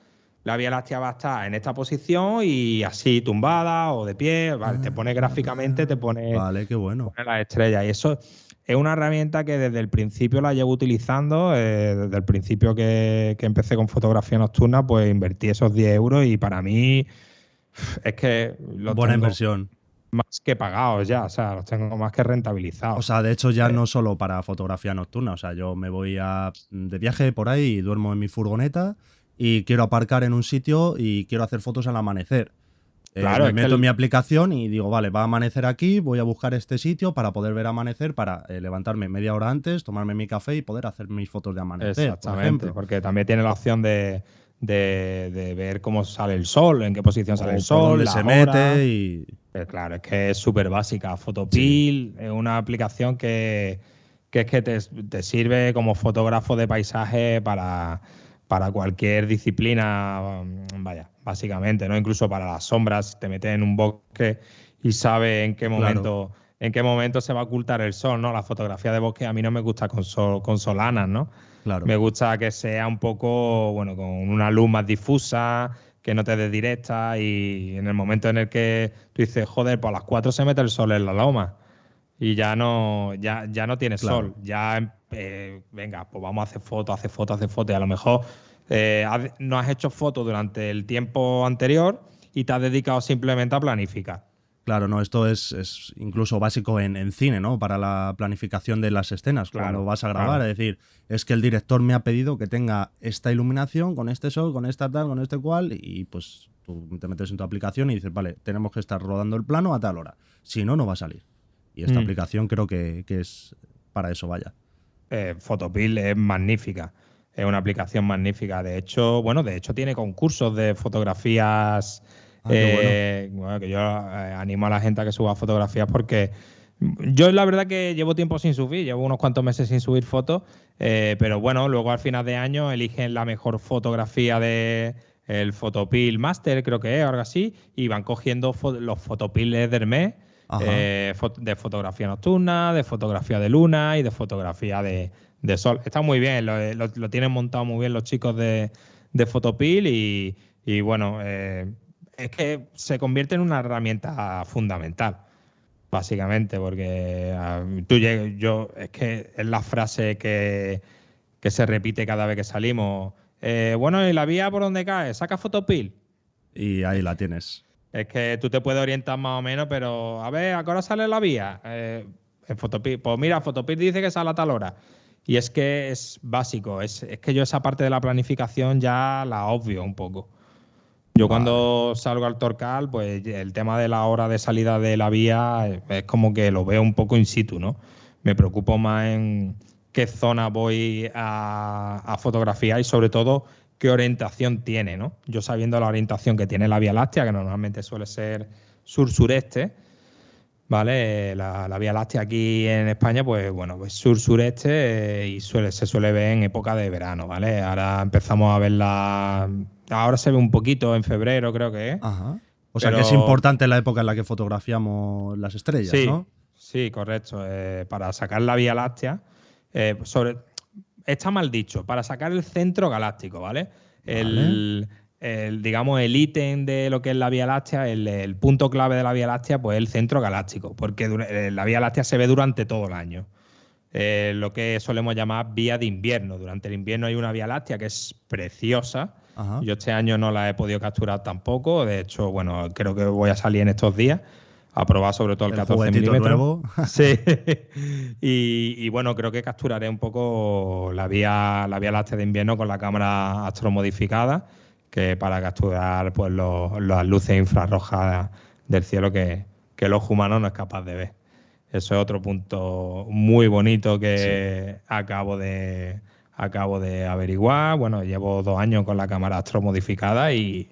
la Vía Láctea va a estar en esta posición y así tumbada o de pie, ¿vale? Te pone gráficamente, Ah, vale, qué bueno. pone las estrellas. Y eso es una herramienta que desde el principio la llevo utilizando, desde el principio que empecé con fotografía nocturna, pues invertí esos 10 euros y para mí es que los Buena tengo inversión. más que pagados ya, o sea, los tengo más que O rentabilizados. sea, de hecho ya Eh, no solo para fotografía nocturna, o sea, yo me voy de viaje por ahí y duermo en mi furgoneta y quiero aparcar en un sitio y quiero hacer fotos al amanecer. claro, Me es que meto en mi aplicación y digo, vale, va a amanecer aquí, voy a buscar este sitio para poder ver amanecer, para levantarme media hora antes, tomarme mi café y poder hacer mis fotos de amanecer, por exactamente, ejemplo. porque también tiene la opción de ver cómo sale el sol, en qué posición sale el O por sol, dónde se las horas. mete y... Claro, es que es súper básica. Sí, Photopil es una aplicación que es que te sirve como fotógrafo de paisaje para cualquier disciplina, vaya, básicamente, ¿no? Incluso para las sombras, te metes en un bosque y sabes claro, en qué momento se va a ocultar el sol, ¿no? La fotografía de bosque a mí no me gusta con solanas, ¿no? claro. Me gusta que sea un poco, bueno, con una luz más difusa, que no te des directa y en el momento en el que tú dices, joder, pues a las 4 se mete el sol en la loma y ya no tienes Claro. sol, ya, venga, pues vamos a hacer fotos, hacer fotos, hacer fotos y a lo mejor no has hecho fotos durante el tiempo anterior y te has dedicado simplemente a planificar. Claro, no, esto es incluso básico en cine, ¿no? Para la planificación de las escenas, cuando Claro, vas a grabar. claro. Es decir, es que el director me ha pedido que tenga esta iluminación, con este sol, con esta tal, con este cual, y pues tú te metes en tu aplicación y dices, vale, tenemos que estar rodando el plano a tal hora. Si no, no va a salir. Y esta Mm. aplicación creo que es para eso, vaya. Photopil es magnífica, es una aplicación magnífica. De hecho tiene concursos de fotografías. Ah, qué bueno. Bueno, que yo animo a la gente a que suba fotografías porque yo la verdad que llevo tiempo sin subir, llevo unos cuantos meses sin subir fotos, pero bueno, luego al final de año eligen la mejor fotografía de el Photopil Master, creo que es, o algo así, y van cogiendo los Photopiles del mes Ajá. de fotografía nocturna, de fotografía de luna y de fotografía de sol. Está muy bien, lo tienen montado muy bien los chicos de Photopil y bueno, es que se convierte en una herramienta fundamental, básicamente, porque es que es la frase que se repite cada vez que salimos. Bueno, ¿y la vía por donde cae? ¿Saca Photopil? Y ahí la tienes. Es que tú te puedes orientar más o menos, pero a ver, ¿a qué hora sale la vía? En Photopil. Pues mira, Photopil dice que sale a tal hora. Y es que es básico. Es que yo esa parte de la planificación ya la obvio un poco. Yo Vale. cuando salgo al Torcal, pues el tema de la hora de salida de la vía es como que lo veo un poco in situ, ¿no? Me preocupo más en qué zona voy a fotografiar y sobre todo qué orientación tiene, ¿no? Yo sabiendo la orientación que tiene la Vía Láctea, que normalmente suele ser sur-sureste, ¿vale? La Vía Láctea aquí en España, pues bueno, pues sur-sureste y se suele ver en época de verano, ¿vale? Ahora empezamos a verla, ahora se ve un poquito en febrero, creo que es, Ajá. O sea que es pero importante la época en la que fotografiamos las estrellas, sí, ¿no? sí, correcto. Para sacar la Vía Láctea, sobre, está mal dicho, para sacar el centro galáctico, ¿vale? Vale. Digamos, el ítem de lo que es la Vía Láctea, el punto clave de la Vía Láctea, pues el centro galáctico, porque la Vía Láctea se ve durante todo el año. Lo que solemos llamar vía de invierno. Durante el invierno hay una Vía Láctea que es preciosa. Ajá. Yo este año no la he podido capturar tampoco. De hecho, bueno, creo que voy a salir en estos días a probar sobre todo el El 14 juguetito milímetros. nuevo. Sí. Y bueno, creo que capturaré un poco la vía Láctea de invierno con la cámara astromodificada, que para capturar pues las luces infrarrojas del cielo que el ojo humano no es capaz de ver. Eso es otro punto muy bonito Sí. que acabo de averiguar. Bueno, llevo 2 años con la cámara astromodificada y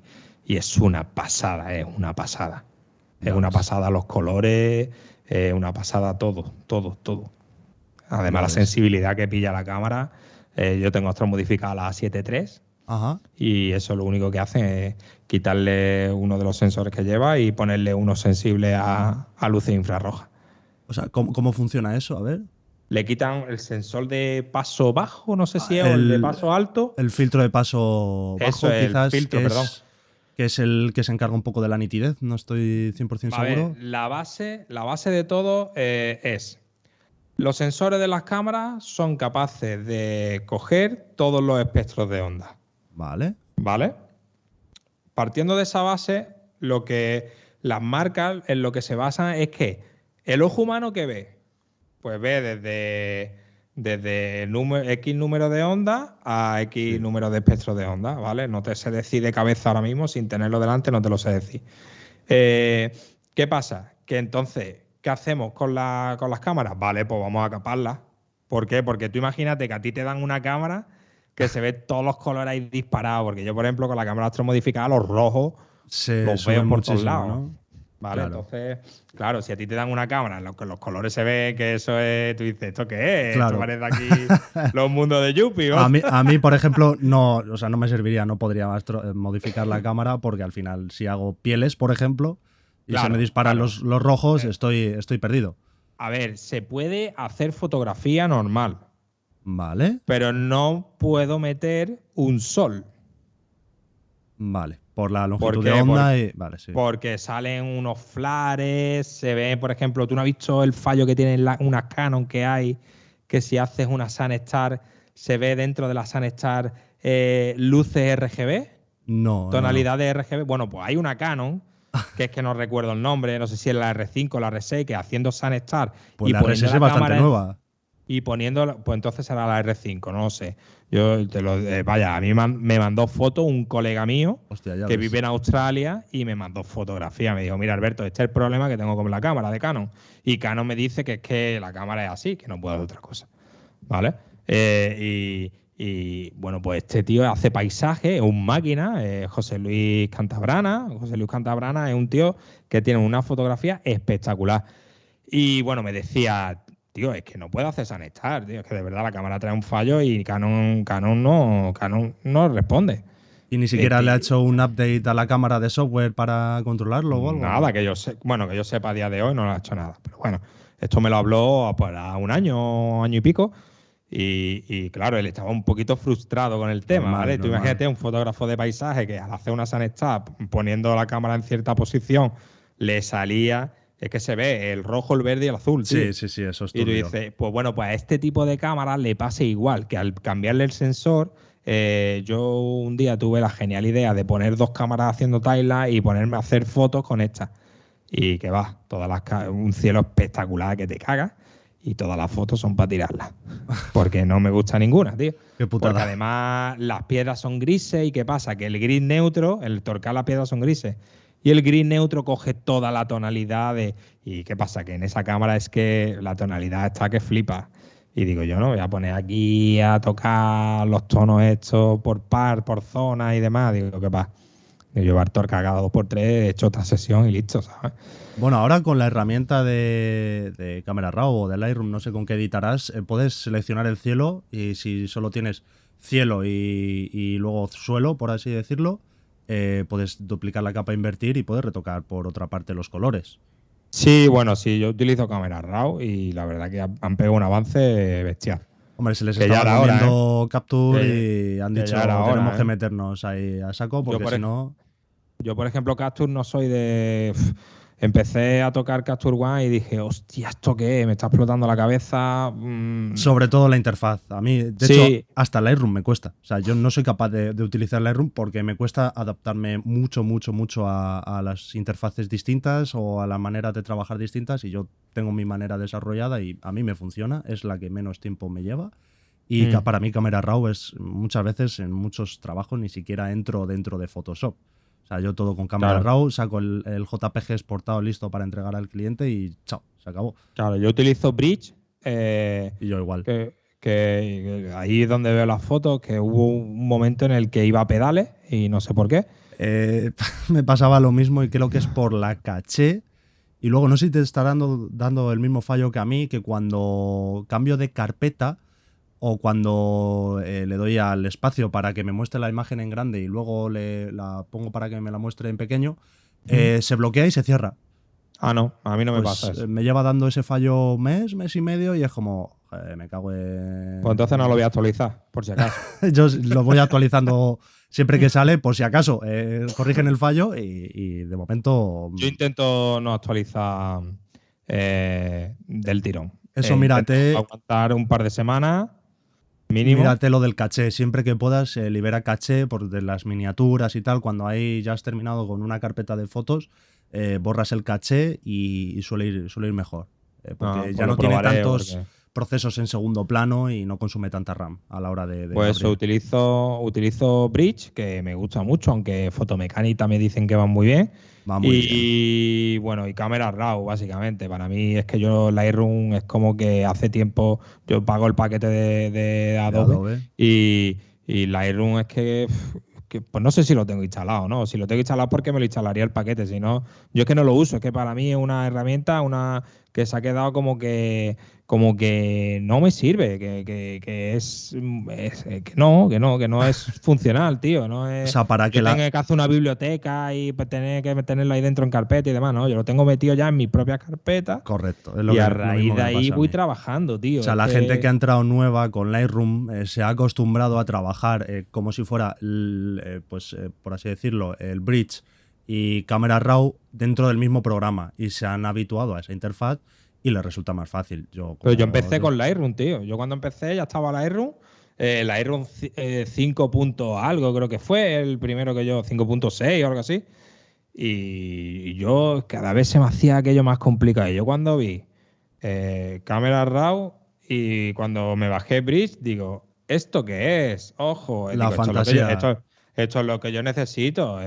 es una pasada, es una pasada. Es Ya una ves. pasada los colores, es una pasada todo, todo, todo. Además, Ya la ves. sensibilidad que pilla la cámara. Yo tengo astromodificada la A7 III Ajá. y eso lo único que hace es quitarle uno de los sensores que lleva y ponerle uno sensible a luces infrarrojas. O sea, ¿cómo funciona eso? A ver. Le quitan el sensor de paso bajo, no sé si es, o el de El, paso alto. el filtro de paso Eso bajo, es el quizás, filtro, perdón. que es el que se encarga un poco de la nitidez, no estoy 100% A ver, seguro. la base de todo es los sensores de las cámaras son capaces de coger todos los espectros de onda, Vale. ¿vale? Partiendo de esa base, lo que las marcas en lo que se basan es que el ojo humano que ve, pues ve desde X número de ondas a X Sí. número de espectros de onda, ¿vale? No te sé decir de cabeza ahora mismo, sin tenerlo delante, no te lo sé decir. Eh, ¿Qué pasa? Que entonces, ¿qué hacemos con las cámaras? Vale, pues vamos a caparlas. ¿Por qué? Porque tú imagínate que a ti te dan una cámara que se ve todos los colores ahí disparados. Porque yo, por ejemplo, con la cámara astromodificada, los rojos Se los sube veo por todos muchísimo, lados. ¿no? ¿Vale? Claro. Entonces, claro, si a ti te dan una cámara en la que los colores se ven, que eso es, tú dices, ¿esto qué es? Esto Claro. parece aquí los mundos de Yuppie. A mí, por ejemplo, no, o sea, no me serviría, no podría modificar la cámara porque al final, si hago pieles, por ejemplo, y se me Claro, disparan claro. los rojos, Eh, estoy perdido. a ver, se puede hacer fotografía normal, Vale, pero no puedo meter un sol. vale. Por la ¿Por longitud de qué? onda y. Vale, sí. Porque salen unos flares, se ve, por ejemplo, tú no has visto el fallo que tienen unas Canon que hay, que si haces una SunStar, se ve dentro de la SunStar luces RGB, No, no, no. tonalidades RGB. Bueno, pues hay una Canon, que es que no recuerdo el nombre, no sé si es la R5 o la R6, que haciendo SunStar Pues y la poniendo RSS es la bastante cámara nueva. y poniendo, pues entonces será la R5, no lo sé. Yo te lo, vaya, a mí me mandó foto un colega mío Hostia, ya que ves. vive en Australia y me mandó fotografía. Me dijo, mira, Alberto, este es el problema que tengo con la cámara de Canon. Y Canon me dice que es que la cámara es así, que no puedo hacer otra cosa. ¿Vale? Bueno, pues este tío hace paisaje, es un máquina, José Luis Cantabrana. José Luis Cantabrana es un tío que tiene una fotografía espectacular. Y bueno, me decía, tío, es que no puedo hacer SunStar, tío, es que de verdad la cámara trae un fallo y Canon no responde. Y ni siquiera le ha Este, hecho un update a la cámara de software para controlarlo o algo, nada, ¿no? que yo sé, bueno, que yo sepa a día de hoy no le ha hecho nada. Pero bueno, esto me lo habló para un año y pico. Y claro, él estaba un poquito frustrado con el tema, Normal, ¿vale? Tú normal. imagínate un fotógrafo de paisaje que al hacer una SunStar, poniendo la cámara en cierta posición, le salía, es que se ve el rojo, el verde y el azul, tío. Sí, sí, sí, eso es Y tú turbio. dices, pues bueno, pues a este tipo de cámaras le pasa igual, que al cambiarle el sensor, yo un día tuve la genial idea de poner dos cámaras haciendo timelapse y ponerme a hacer fotos con estas. Y que va, un cielo espectacular que te cagas y todas las fotos son para tirarlas. Porque no me gusta ninguna, tío. Qué Porque putada. además las piedras son grises y ¿qué pasa? Que el gris neutro, el torcar las piedras son grises. Y el gris neutro coge toda la tonalidad de... ¿Y qué pasa? Que en esa cámara es que la tonalidad está que flipa. Y digo, yo no voy a poner aquí a tocar los tonos estos por par, por zona y demás. Digo, ¿qué pasa? De llevar torca cada 2x3, he hecho otra sesión y listo, ¿sabes? Bueno, ahora con la herramienta de Camera Raw o de Lightroom, no sé con qué editarás, puedes seleccionar el cielo y si solo tienes cielo y luego suelo, por así decirlo, puedes duplicar la capa, invertir y puedes retocar por otra parte los colores. Sí, bueno, sí, yo utilizo cámara RAW y la verdad que han pegado un avance bestial. Hombre, se les Que ya estaba era hora, ¿eh? comiendo Capture Que, y han que ya dicho era tenemos hora, que ¿eh? meternos ahí a saco Yo porque por, si ej- no. Yo, por ejemplo, Capture no soy de... Empecé a tocar Capture One y dije, hostia, ¿esto qué es? Me está explotando la cabeza. Sobre todo la interfaz. A mí, de hecho, Sí, hasta Lightroom me cuesta. O sea, yo no soy capaz de utilizar Lightroom porque me cuesta adaptarme mucho, mucho, mucho a las interfaces distintas o a la manera de trabajar distintas y yo tengo mi manera desarrollada y a mí me funciona, es la que menos tiempo me lleva. Y mm, para mí Camera Raw es muchas veces en muchos trabajos ni siquiera entro dentro de Photoshop. O sea, yo todo con Camera claro, Raw, saco el JPG exportado listo para entregar al cliente y chao, se acabó. claro. Yo utilizo Bridge, Y yo igual. que ahí es donde veo las fotos, que hubo un momento en el que iba a pedales y no sé por qué. Eh, me pasaba lo mismo y creo que es por la caché. Y luego no sé si te está dando el mismo fallo que a mí, que cuando cambio de carpeta o cuando le doy al espacio para que me muestre la imagen en grande y luego la pongo para que me la muestre en pequeño, ¿Mm? se bloquea y se cierra. No, a mí no me Pues pasa eso. me lleva dando ese fallo mes y medio y es como, me cago en... Pues entonces no lo voy a actualizar, por si acaso. Yo lo voy actualizando siempre que sale, por si acaso corrigen el fallo y de momento... Yo intento no actualizar del tirón. Eso, Intento aguantar un par de semanas mínimo. mírate lo del caché. Siempre que puedas, libera caché por de las miniaturas y tal. Cuando ahí ya has terminado con una carpeta de fotos, borras el caché y suele ir mejor. Porque Pues ya lo no tiene probaré tantos porque... procesos en segundo plano y no consume tanta RAM a la hora de Pues eso, abrir. utilizo Bridge, que me gusta mucho, aunque Fotomecánica me dicen que van muy bien. Va muy bien. Y bueno, y cámara RAW, básicamente. Para mí es que yo Lightroom es como que hace tiempo yo pago el paquete de Adobe y Lightroom es que, pues no sé si lo tengo instalado, ¿no? Si lo tengo instalado porque me lo instalaría el paquete, si no, yo es que no lo uso, es que para mí es una herramienta que se ha quedado como que no me sirve, que que no es funcional, tío. No O es, sea, para que yo tengo que hacer una biblioteca y pues tener que tenerlo ahí dentro en carpeta y demás, ¿no? Yo lo tengo metido ya en mis propias carpetas Correcto, es y a lo raíz mismo de que me ahí pasa a voy mí. trabajando, O tío. sea, Es la gente que ha que, entrado nueva con Lightroom se ha acostumbrado a trabajar como si fuera, por así decirlo, el Bridge y Camera Raw dentro del mismo programa y se han habituado a esa interfaz y les resulta más fácil. pero yo empecé con Lightroom, tío. Yo cuando empecé ya estaba Lightroom. Lightroom 5 punto algo creo que fue el primero que yo, 5.6 o algo así. Y yo cada vez se me hacía aquello más complicado. Y yo cuando vi Camera Raw y cuando me bajé Bridge, digo, ¿esto qué es? Ojo, La digo, esto es lo que yo, fantasía, esto es lo que yo necesito.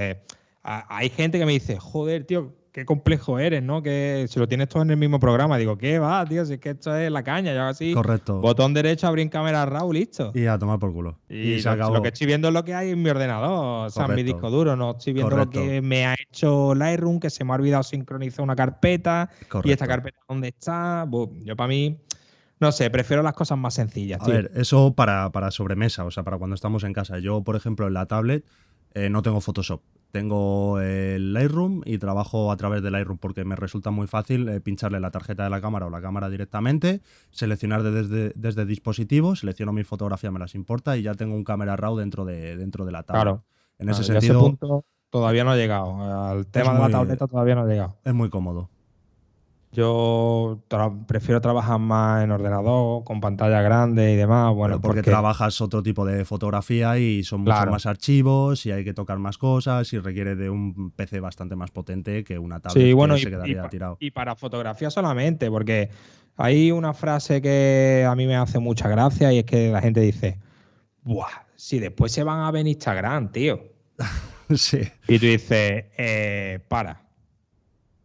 Hay gente que me dice, joder, tío, qué complejo eres, ¿no? Que si lo tienes todo en el mismo programa. Digo, ¿qué va, tío? Si es que esto es la caña. Yo hago así, correcto, botón derecho, abrir en Camera Raw, listo. y a tomar por culo. Y Y se lo que acabó. estoy viendo es lo que hay en mi ordenador, o sea, en mi Correcto, disco duro. No estoy viendo lo correcto, que me ha hecho Lightroom, que se me ha olvidado sincronizar una carpeta y esta correcto. carpeta dónde está. Yo para mí, no sé, prefiero las cosas más sencillas, A tío. ver, eso para sobremesa, o sea, para cuando estamos en casa. Yo, por ejemplo, en la tablet no tengo Photoshop. Tengo el Lightroom y trabajo a través del Lightroom porque me resulta muy fácil pincharle la tarjeta de la cámara o la cámara directamente, seleccionar desde dispositivo, selecciono mi fotografía, me las importa y ya tengo un Camera Raw dentro de la tablet. Claro. En ese Yo a ese sentido, punto eh, todavía no he llegado. Al es tema de la muy, tableta todavía no he llegado. es muy cómodo. Yo prefiero trabajar más en ordenador, con pantalla grande y demás. Pero Bueno, porque porque, trabajas otro tipo de fotografía y son muchos claro. más archivos y hay que tocar más cosas y requiere de un PC bastante más potente que una Sí, tablet bueno, que se quedaría tirado. y para fotografía solamente, porque hay una frase que a mí me hace mucha gracia y es que la gente dice, ¡buah! Si después se van a ver en Instagram, tío. Sí, Y tú dices,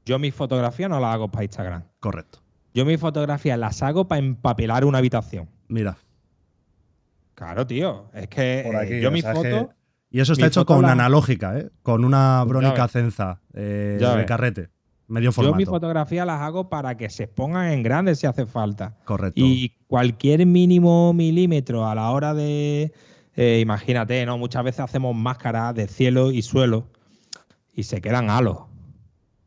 yo mis fotografías no las hago para Instagram. correcto. Yo mis fotografías las hago para empapelar una habitación. Mira, Claro, tío. Es por que aquí, yo o sea, es que... Y eso está mis hecho fotos con las, analógica, ¿eh? Con una ya Bronica ves, Zenza ya de ves. carrete, medio Yo mis formato. fotografías las hago para que se expongan en grande si hace falta. Correcto, Y cualquier mínimo milímetro a la hora de, imagínate, ¿no? Muchas veces hacemos máscaras de cielo y suelo y se quedan halos,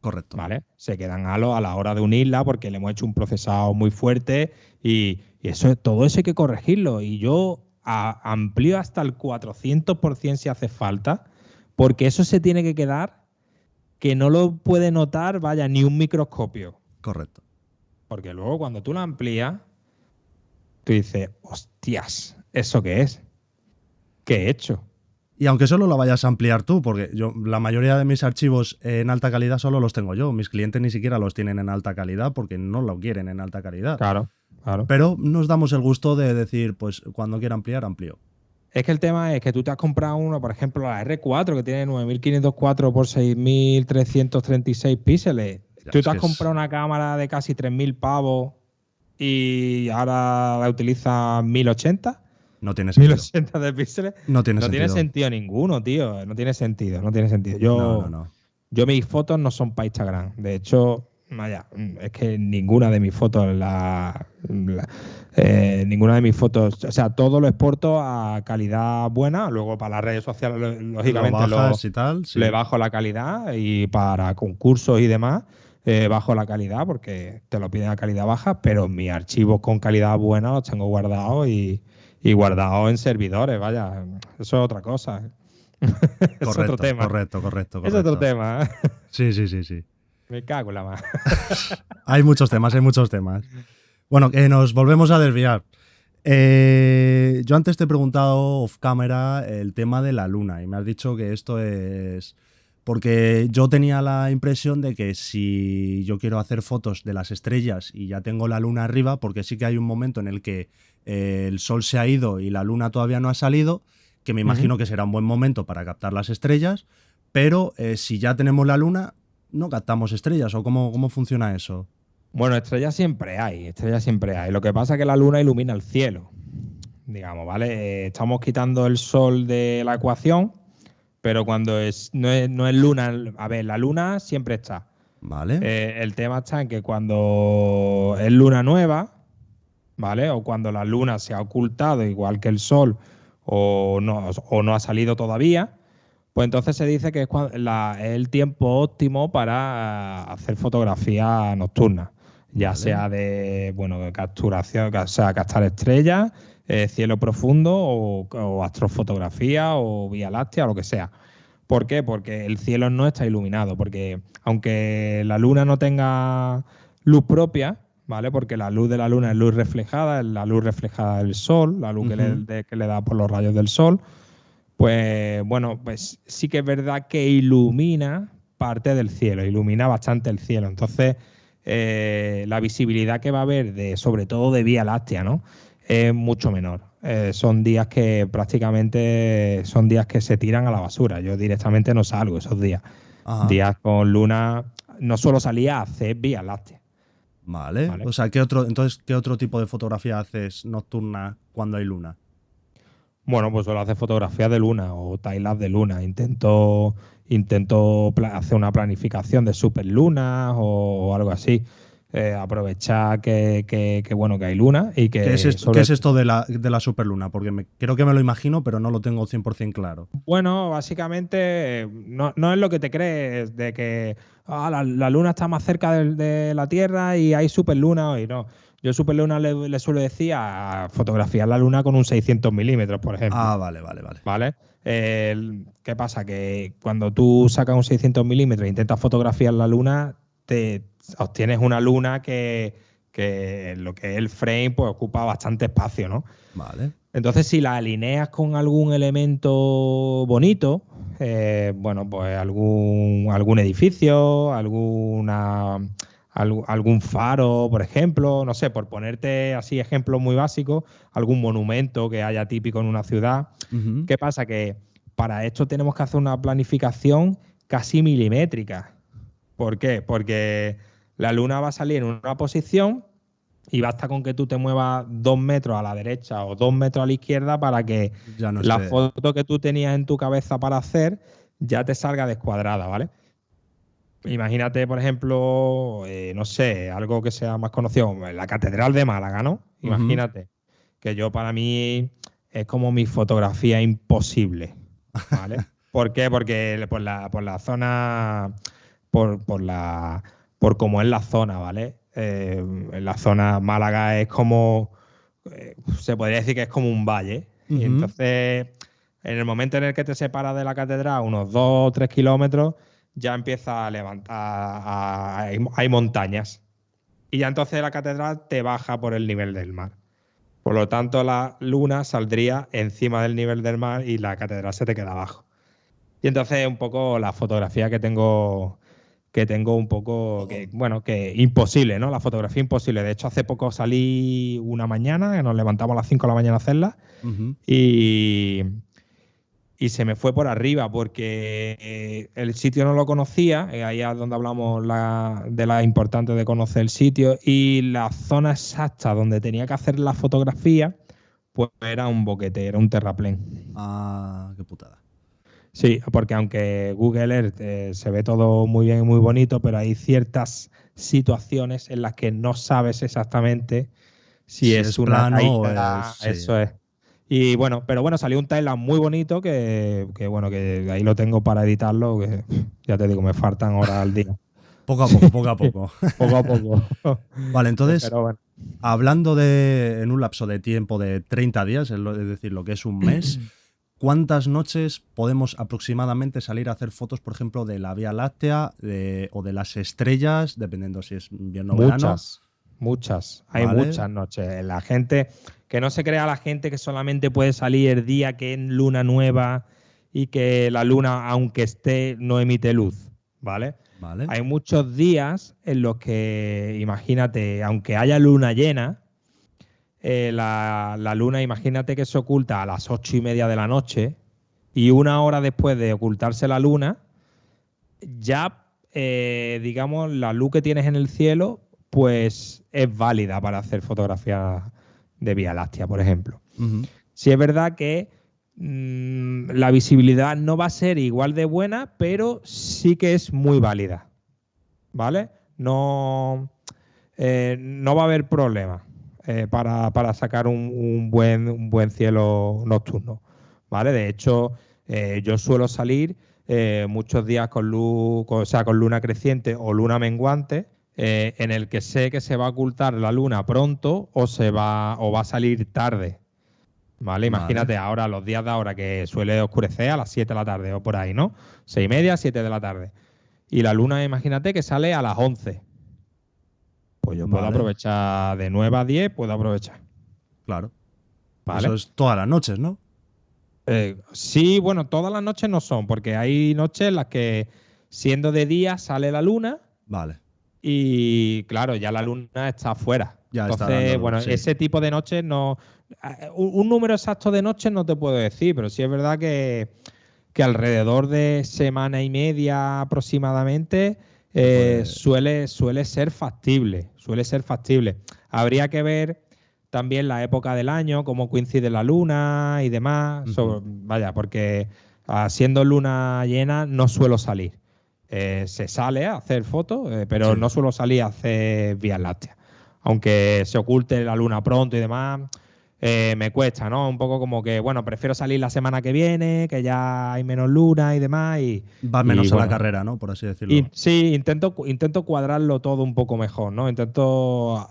correcto. ¿vale? Se quedan halos a la hora de unirla porque le hemos hecho un procesado muy fuerte y todo eso hay que corregirlo. Y yo amplío hasta el 400% si hace falta porque eso se tiene que quedar que no lo puede notar, vaya, ni un microscopio. Correcto. Porque luego cuando tú la amplías, tú dices, hostias, ¿eso qué es? ¿Qué he hecho? Y aunque solo lo vayas a ampliar tú, porque yo la mayoría de mis archivos en alta calidad solo los tengo yo. Mis clientes ni siquiera los tienen en alta calidad porque no lo quieren en alta calidad. Claro, claro. Pero nos damos el gusto de decir, pues cuando quiera ampliar, amplío. Es que el tema es que tú te has comprado uno, por ejemplo, la R4, que tiene 9504 por 6336 píxeles. Ya, Tú es te que has comprado una cámara de casi 3000 pavos y ahora la utilizas 1080. no tiene sentido. 1080 de píxeles. No tiene No tiene sentido. sentido ninguno, tío. No tiene sentido, no tiene sentido. No. Yo mis fotos no son para Instagram. De hecho, vaya, es que ninguna de mis fotos, ninguna de mis fotos, o sea, todo lo exporto a calidad buena. Luego para las redes sociales, Lo lógicamente, bajas y tal, sí. le bajo la calidad y para concursos y demás, bajo la calidad porque te lo piden a calidad baja, pero mis archivos con calidad buena los tengo guardados y guardados en servidores, vaya, eso es otra cosa. Es otro Correcto, tema. correcto, correcto, Es otro correcto. tema. Sí, sí, sí, sí. Me cago en la más. Hay muchos temas, hay muchos temas. Bueno, que nos volvemos a desviar. Yo antes te he preguntado off camera el tema de la luna y me has dicho que esto es... Porque yo tenía la impresión de que si yo quiero hacer fotos de las estrellas y ya tengo la luna arriba, porque sí que hay un momento en el que el sol se ha ido y la luna todavía no ha salido, que me Ujú. imagino que será un buen momento para captar las estrellas, pero si ya tenemos la luna, no captamos estrellas, ¿o cómo funciona eso? Bueno, estrellas siempre hay, estrellas siempre hay. Lo que pasa es que la luna ilumina el cielo, digamos, ¿vale? Estamos quitando el sol de la ecuación, pero cuando no es luna, a ver, la luna siempre está. ¿Vale? El tema está en que cuando es luna nueva, ¿vale? O cuando la luna se ha ocultado igual que el sol o no ha salido todavía, pues entonces se dice que es el tiempo óptimo para hacer fotografía nocturna, ya Vale. sea de, bueno, de capturación, o sea, captar estrellas, cielo profundo o astrofotografía o Vía Láctea, lo que sea. ¿Por qué? Porque el cielo no está iluminado, porque aunque la luna no tenga luz propia, ¿vale? Porque la luz de la luna es luz reflejada, es la luz reflejada del sol, la luz Ujú. que le da por los rayos del sol, pues bueno, pues sí que es verdad que ilumina parte del cielo, ilumina bastante el cielo. Entonces, la visibilidad que va a haber sobre todo de Vía Láctea, ¿no? Es mucho menor. Son días que prácticamente son días que se tiran a la basura. Yo directamente no salgo esos días. Ajá. Días con luna, no solo salía a hacer Vía Láctea, Vale. ¿vale? O sea, ¿qué otro tipo de fotografía haces nocturna cuando hay luna? Bueno, pues suelo hacer fotografías de luna o timelapse de luna. Intento hacer una planificación de superlunas o algo así. Aprovechar bueno, que hay luna y que Qué sobre... es esto de la superluna? Porque creo que me lo imagino, pero no lo tengo 100% claro. Bueno, básicamente no es lo que te crees de que la luna está más cerca de la Tierra y hay superluna hoy, no. Yo superluna le suelo decir a fotografiar la luna con un 600 milímetros, por ejemplo. Ah, vale, vale, vale. ¿Vale? ¿Qué pasa? Que cuando tú sacas un 600 milímetros e intentas fotografiar la luna, te obtienes una luna que lo que es el frame pues ocupa bastante espacio, ¿no? Vale. Entonces, si la alineas con algún elemento bonito, bueno, pues algún edificio, algún faro, por ejemplo, no sé, por ponerte así ejemplos muy básicos, algún monumento que haya típico en una ciudad. Ujú. ¿Qué pasa? Que para esto tenemos que hacer una planificación casi milimétrica. ¿Por qué? Porque la luna va a salir en una posición y basta con que tú te muevas 2 metros a la derecha o 2 metros a la izquierda para que Ya no la esté. foto que tú tenías en tu cabeza para hacer ya te salga descuadrada, ¿vale? Imagínate, por ejemplo, no sé, algo que sea más conocido, la Catedral de Málaga, ¿no? Ujú. Imagínate que yo para mí es como mi fotografía imposible, ¿vale? ¿Por qué? Porque por la zona, por la, por cómo es la zona, ¿vale? En la zona Málaga es como, se podría decir que es como un valle. Y Ujú. entonces, en el momento en el que te separas de la catedral, unos 2 o 3 kilómetros, ya empieza a levantar, hay montañas. Y ya entonces la catedral te baja por el nivel del mar. Por lo tanto, la luna saldría encima del nivel del mar y la catedral se te queda abajo. Y entonces un poco la fotografía que tengo un poco, bueno, que imposible, ¿no? La fotografía imposible. De hecho, hace poco salí una mañana, que nos levantamos a las 5 de la mañana a hacerla, Ujú. y, y se me fue por arriba porque el sitio no lo conocía, ahí es donde hablamos de la importante de conocer el sitio, y la zona exacta donde tenía que hacer la fotografía, pues era un boquete, era un terraplén. Ah, qué putada. Sí, porque aunque Google Earth se ve todo muy bien y muy bonito, pero hay ciertas situaciones en las que no sabes exactamente si Si es es una plano o es... caída, Sí. eso es. Y bueno, pero bueno, salió un Thailand muy bonito que bueno, que ahí lo tengo para editarlo, que ya te digo, me faltan horas al día. Poco a poco, poco a poco. Poco a poco. Vale, entonces, Pero bueno. hablando en un lapso de tiempo de 30 días, es decir, lo que es un mes, ¿cuántas noches podemos aproximadamente salir a hacer fotos, por ejemplo, de la Vía Láctea o de las estrellas, dependiendo si es invierno o verano? Muchas. Hay Vale. muchas noches. La gente, que no se crea la gente que solamente puede salir el día que es luna nueva y que la luna, aunque esté, no emite luz, ¿vale? Vale. Hay muchos días en los que, imagínate, aunque haya luna llena, la luna, imagínate que se oculta a las 8:30 de la noche y una hora después de ocultarse la luna, ya, digamos, la luz que tienes en el cielo, pues es válida para hacer fotografías de Vía Láctea, por ejemplo. Sí es verdad que la visibilidad no va a ser igual de buena, pero sí que es muy válida, ¿vale? No va a haber problema para sacar un buen cielo nocturno, ¿vale? De hecho, yo suelo salir muchos días con luz, o sea, con luna creciente o luna menguante, en el que sé que se va a ocultar la luna pronto o va a salir tarde. ¿Vale? Imagínate ahora, los días de ahora que suele oscurecer a las 7 de la tarde o por ahí, ¿no? 6:30, 7 de la tarde. Y la luna, imagínate que sale a las 11. Pues yo puedo aprovechar de 9 a 10, puedo aprovechar. Claro. ¿Vale? Eso es todas las noches, ¿no? Sí, bueno, todas las noches no son, porque hay noches en las que siendo de día sale la luna. Vale. Y claro, ya la luna está afuera. Ya entonces, está bueno, sí. Ese tipo de noches no. Un número exacto de noches no te puedo decir, pero sí es verdad que alrededor de semana y media aproximadamente suele ser factible. Suele ser factible. Habría que ver también la época del año, cómo coincide la luna y demás. Vaya, porque siendo luna llena no suelo salir. Se sale a hacer fotos, pero no suelo salir a hacer Vías Lácteas. Aunque se oculte la luna pronto y demás, me cuesta, ¿no? Un poco como que, bueno, prefiero salir la semana que viene, que ya hay menos luna y demás. Vas menos a la carrera, ¿no? Por así decirlo. Sí, intento cuadrarlo todo un poco mejor, ¿no? Intento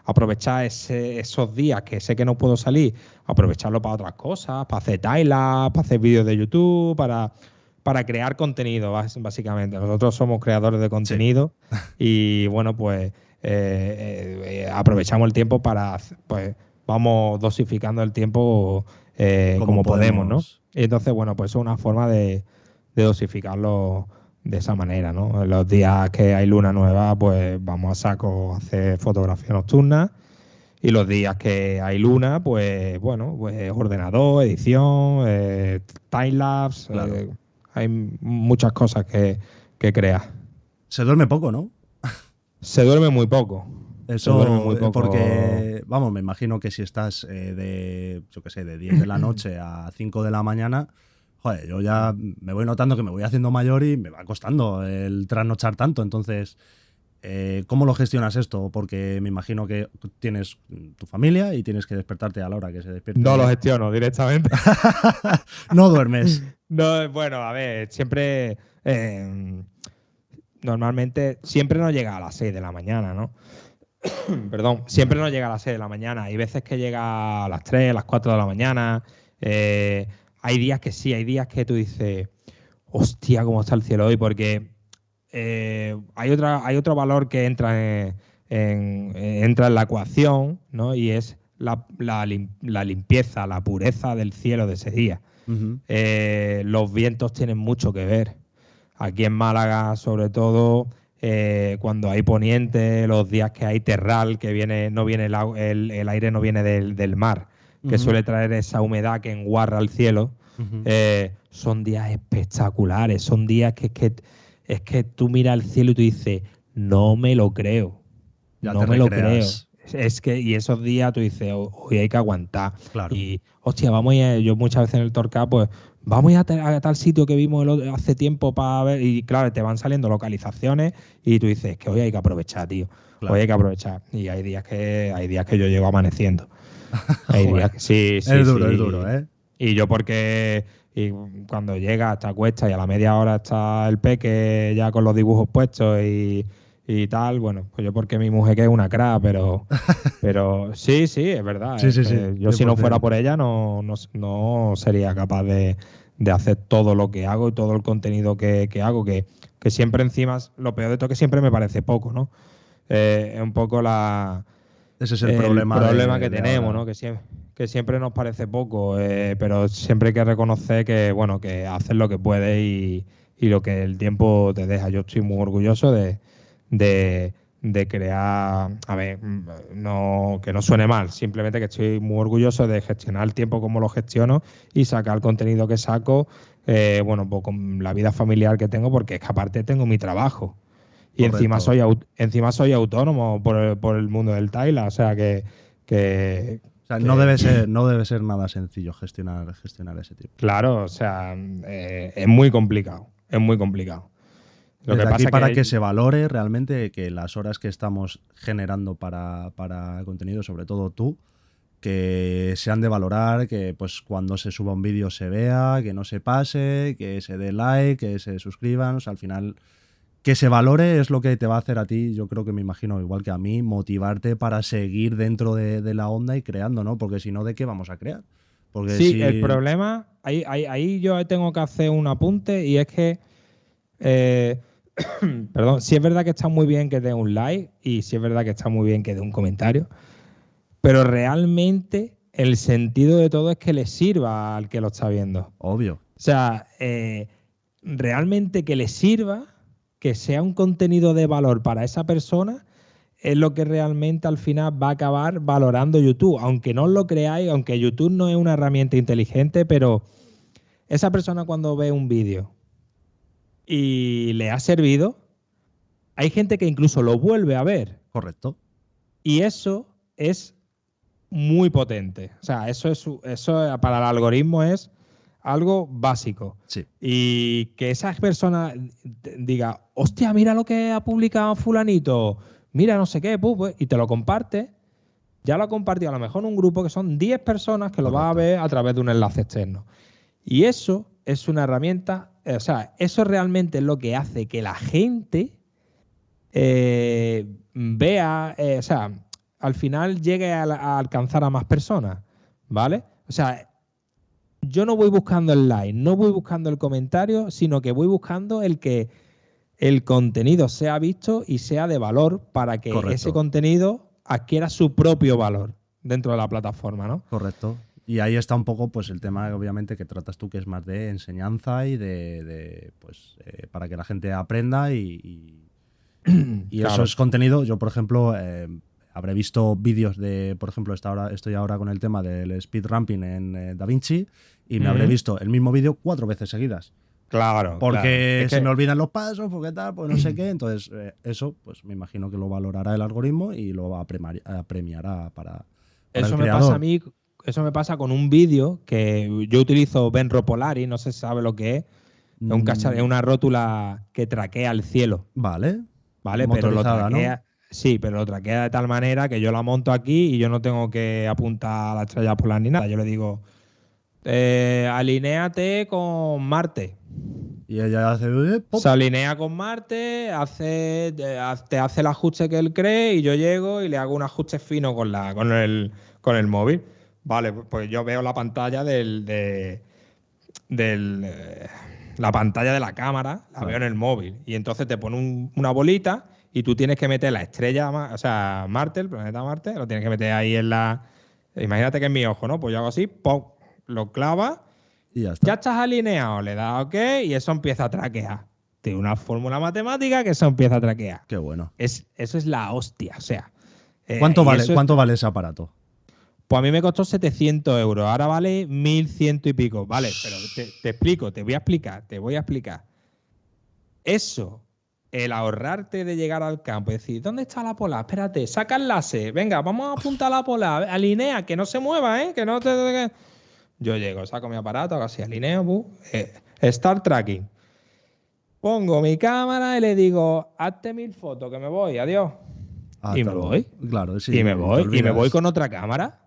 aprovechar esos días que sé que no puedo salir, aprovecharlo para otras cosas, para hacer timelapse, para hacer vídeos de YouTube, para crear contenido, básicamente. Nosotros somos creadores de contenido y, bueno, pues aprovechamos el tiempo para, pues, vamos dosificando el tiempo como podemos, ¿no? Y entonces, bueno, pues es una forma de dosificarlo de esa manera, ¿no? En los días que hay luna nueva, pues vamos a saco a hacer fotografía nocturna. Y los días que hay luna, pues, bueno, pues ordenador, edición, timelapse. Claro. Hay muchas cosas que crear. Se duerme poco, ¿no? Se duerme muy poco. Eso, se duerme muy poco. Porque, vamos, me imagino que si estás de 10 de la noche a 5 de la mañana, joder, yo ya me voy notando que me voy haciendo mayor y me va costando el trasnochar tanto. Entonces, ¿cómo lo gestionas esto? Porque me imagino que tienes tu familia y tienes que despertarte a la hora que se despierte. No lo gestiono directamente. No duermes. No, bueno, a ver, siempre... normalmente siempre no llega a las 6 de la mañana, ¿no? Perdón, siempre no llega a las 6 de la mañana. Hay veces que llega a las 3, a las 4 de la mañana. Hay días que sí, hay días que tú dices, hostia, cómo está el cielo hoy, porque hay otro valor que entra en la ecuación, ¿no? Y es la limpieza, la pureza del cielo de ese día. Los vientos tienen mucho que ver. Aquí en Málaga, sobre todo, cuando hay poniente, los días que hay terral, que no viene el aire no viene del mar, que suele traer esa humedad que enguarra el cielo, son días espectaculares. Son días que es que tú miras el cielo y tú dices, no me lo creo. No me lo creo. Y esos días tú dices, hoy hay que aguantar. Claro. Y, hostia, vamos a ir, yo muchas veces en el Torca, pues, vamos a ir a tal sitio que vimos hace tiempo para ver. Y claro, te van saliendo localizaciones y tú dices, que hoy hay que aprovechar, tío. Claro. Hoy hay que aprovechar. Y hay días que yo llego amaneciendo. Hay días que sí. Es duro, ¿eh? Y yo porque y cuando llega hasta cuesta y a la media hora está el peque ya con los dibujos puestos y tal, bueno, pues yo porque mi mujer que es una cra, pero sí, sí, es verdad. Sí, Es sí, sí, que yo si no fuera 100%. por ella no sería capaz de hacer todo lo que hago y todo el contenido que hago, que siempre encima, lo peor de todo es que siempre me parece poco, ¿no? Es un poco Ese es el el problema problema que de tenemos, ¿no? ahora. Que siempre nos parece poco, pero siempre hay que reconocer que, bueno, que haces lo que puedes y lo que el tiempo te deja. Yo estoy muy orgulloso de, de crear, a ver, no, que no suene mal, simplemente que estoy muy orgulloso de gestionar el tiempo como lo gestiono y sacar el contenido que saco, bueno, pues con la vida familiar que tengo, porque es que aparte tengo mi trabajo. Y Correcto. encima soy autónomo por el mundo del Tyla, o sea que, O sea, que, no debe ser nada sencillo gestionar ese tipo. claro, o sea, es muy complicado, es muy complicado. Lo que Desde aquí pasa para que, que se valore realmente que las horas que estamos generando para contenido, sobre todo tú, que se han de valorar, que pues cuando se suba un vídeo se vea, que no se pase, que se dé like, que se suscriban, o sea, al final que se valore es lo que te va a hacer a ti, yo creo que me imagino, igual que a mí, motivarte para seguir dentro de la onda y creando, ¿no? Porque si no, ¿de qué vamos a crear? Porque sí, el si... problema, ahí yo tengo que hacer un apunte y es que, eh, perdón, sí es verdad que está muy bien que dé un like y sí es verdad que está muy bien que dé un comentario, pero realmente el sentido de todo es que le sirva al que lo está viendo. Obvio, O sea, realmente que le sirva, que sea un contenido de valor para esa persona, es lo que realmente al final va a acabar valorando YouTube. Aunque no os lo creáis, aunque YouTube no es una herramienta inteligente, pero esa persona cuando ve un vídeo y le ha servido, hay gente que incluso lo vuelve a ver. correcto. Y eso es muy potente. O sea, eso para el algoritmo es algo básico. Sí, Y que esa persona diga, hostia, mira lo que ha publicado fulanito, mira no sé qué, pues, y te lo comparte, ya lo ha compartido a lo mejor en un grupo que son 10 personas que lo van a correcto. ver a través de un enlace externo. Y eso es una herramienta, o sea, eso realmente es lo que hace que la gente vea, o sea, al final llegue a alcanzar a más personas, ¿vale? O sea, yo no voy buscando el like, no voy buscando el comentario, sino que voy buscando el que el contenido sea visto y sea de valor para que ese Correcto, contenido adquiera su propio valor dentro de la plataforma, ¿no? correcto. Y ahí está un poco pues el tema, obviamente, que tratas tú, que es más de enseñanza y pues, para que la gente aprenda y eso Claro. es contenido. Yo, por ejemplo, habré visto vídeos de, por ejemplo, estoy ahora con el tema del speed ramping en DaVinci y me habré Ujú. visto el mismo vídeo 4 veces seguidas. Claro, claro. Porque Es se me que olvidan los pasos, porque tal, pues no sé qué. Entonces, eso, pues me imagino que lo valorará el algoritmo y lo premiará para el eso me pasa a creador. mí, eso me pasa con un vídeo que yo utilizo Benro Polari, no se sabe lo que es. Es Mm, una rótula que traquea el cielo, vale, ¿vale? Pero lo motorizada, ¿no? traquea, sí, pero lo traquea de tal manera que yo la monto aquí y yo no tengo que apuntar a la estrella polar ni nada. Yo le digo, alinéate con Marte. Y ella hace, Se pop, alinea con Marte, te hace el ajuste que él cree y yo llego y le hago un ajuste fino con el móvil. Vale, pues yo veo la pantalla del, la pantalla de la cámara, la veo en claro. el móvil. Y entonces te pone una bolita y tú tienes que meter la estrella, o sea, Marte, el planeta Marte, lo tienes que meter ahí en la... Imagínate que es mi ojo, ¿no? Pues yo hago así, ¡pum! Lo clava, Y ya ya está. estás alineado, le das OK y eso empieza a traquear. Tiene una fórmula matemática que eso empieza a traquear. Qué bueno. Eso es la hostia, o sea. ¿Cuánto Y vale, eso es, cuánto vale ese aparato? pues a mí me costó 700 euros, ahora vale 1100 y pico. Vale, pero te explico, te voy a explicar. Eso, el ahorrarte de llegar al campo y decir, ¿dónde está la pola? Espérate, saca el láser, venga, vamos a apuntar a la pola, alinea, que no se mueva, ¿eh? Que no te... Yo llego, saco mi aparato, hago así, alineo, Start Tracking. Pongo mi cámara y le digo, hazte 1000 fotos, que me voy, adiós. Y Hasta me luego. voy. Claro, sí, Y me y te voy. Y me voy olvidas. con otra cámara.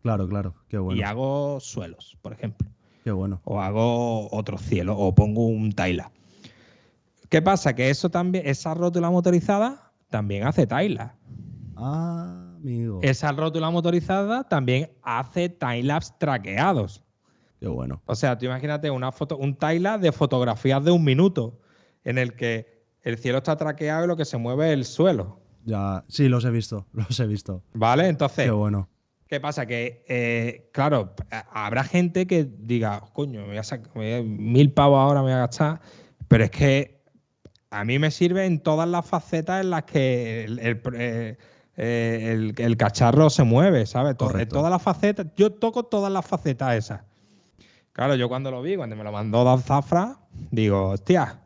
Claro, qué Y bueno, hago suelos, por ejemplo. qué bueno. O hago otro cielo, o pongo un Tyla. ¿Qué pasa? Que eso también, esa rótula motorizada también hace Tyla. Ah, amigo, Esa rótula motorizada también hace timelapse traqueados. qué bueno. O sea, tú imagínate una foto, un timelapse de fotografías de 1 minuto, en el que el cielo está traqueado y lo que se mueve es el suelo. Ya, sí, los he visto, los he visto. ¿Vale? Qué Entonces, bueno. ¿qué pasa? Que, claro, habrá gente que diga, coño, me voy a sacar 1.000 pavos ahora, me voy a gastar, pero es que a mí me sirve en todas las facetas en las que el cacharro se mueve, ¿sabes? En Correcto. todas las facetas, yo toco todas las facetas esas. Claro, yo cuando lo vi, cuando me lo mandó Dan Zafra, digo, hostia,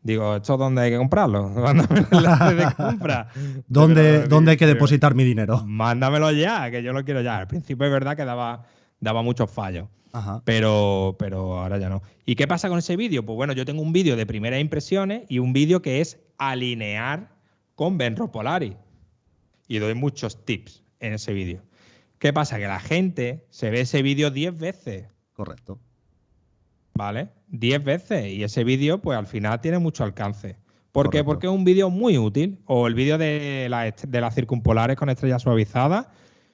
digo, ¿esto dónde hay que comprarlo? Mándame el enlace de compra. ¿Dónde hay que Digo, depositar mi dinero? mándamelo ya, que yo lo quiero ya. Al principio es verdad que daba muchos fallos. Ajá, Pero ahora ya no. ¿Y qué pasa con ese vídeo? Pues bueno, yo tengo un vídeo de primeras impresiones y un vídeo que es alinear con Benro Polari. Y doy muchos tips en ese vídeo. ¿Qué pasa? Que la gente se ve ese vídeo 10 veces, correcto. ¿vale? 10 veces. Y ese vídeo, pues al final tiene mucho alcance. ¿Por qué? Correcto. Porque es un vídeo muy útil. O el vídeo de las circumpolares con estrellas suavizadas.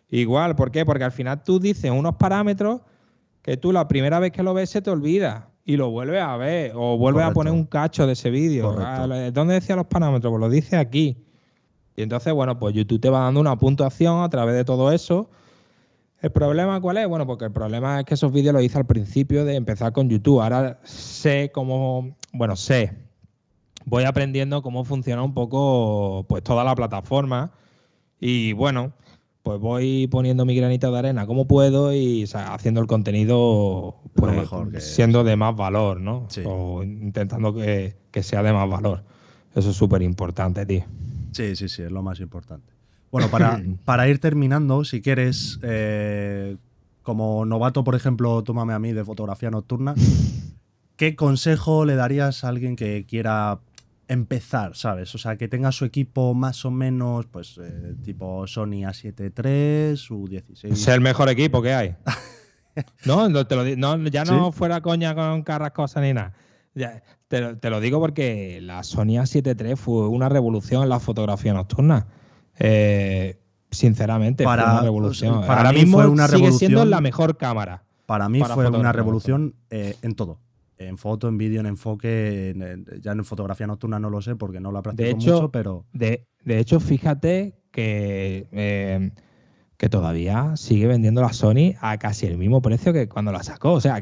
Igual, ¿por qué? Porque al final tú dices unos parámetros que tú la primera vez que lo ves se te olvida y lo vuelves a ver o vuelves a poner Correcto. un cacho de ese vídeo. Correcto. ¿Dónde decía los parámetros? Pues lo dice aquí. Y entonces, bueno, pues YouTube te va dando una puntuación a través de todo eso. ¿El problema cuál es? Bueno, porque el problema es que esos vídeos los hice al principio de empezar con YouTube. Ahora sé cómo, bueno, voy aprendiendo cómo funciona un poco pues toda la plataforma y bueno, pues voy poniendo mi granito de arena como puedo y haciendo el contenido Lo pues mejor que siendo sí. de más valor, ¿no? Sí. O intentando que sea de más valor. Eso es súper importante, tío. Sí, sí, sí, es lo más importante. Bueno, para ir terminando, si quieres, como novato, por ejemplo, tómame a mí de fotografía nocturna, ¿qué consejo le darías a alguien que quiera empezar, ¿sabes? O sea, que tenga su equipo más o menos, pues, tipo Sony A7 III, su Es 16. el mejor equipo que hay. No, ya ¿Sí? no fuera coña con carrascosas ni nada. Te lo digo porque la Sony A7 III fue una revolución en la fotografía nocturna. Sinceramente, fue una O sea, revolución. para Ahora mí fue mismo una sigue siendo la revolución. mejor cámara Para mí para fue una fotografía nocturna. revolución en todo. En foto, en vídeo, en enfoque, ya en fotografía nocturna no lo sé porque no la De practico mucho, hecho, pero de hecho, fíjate que todavía sigue vendiendo la Sony a casi el mismo precio que cuando la sacó. O sea,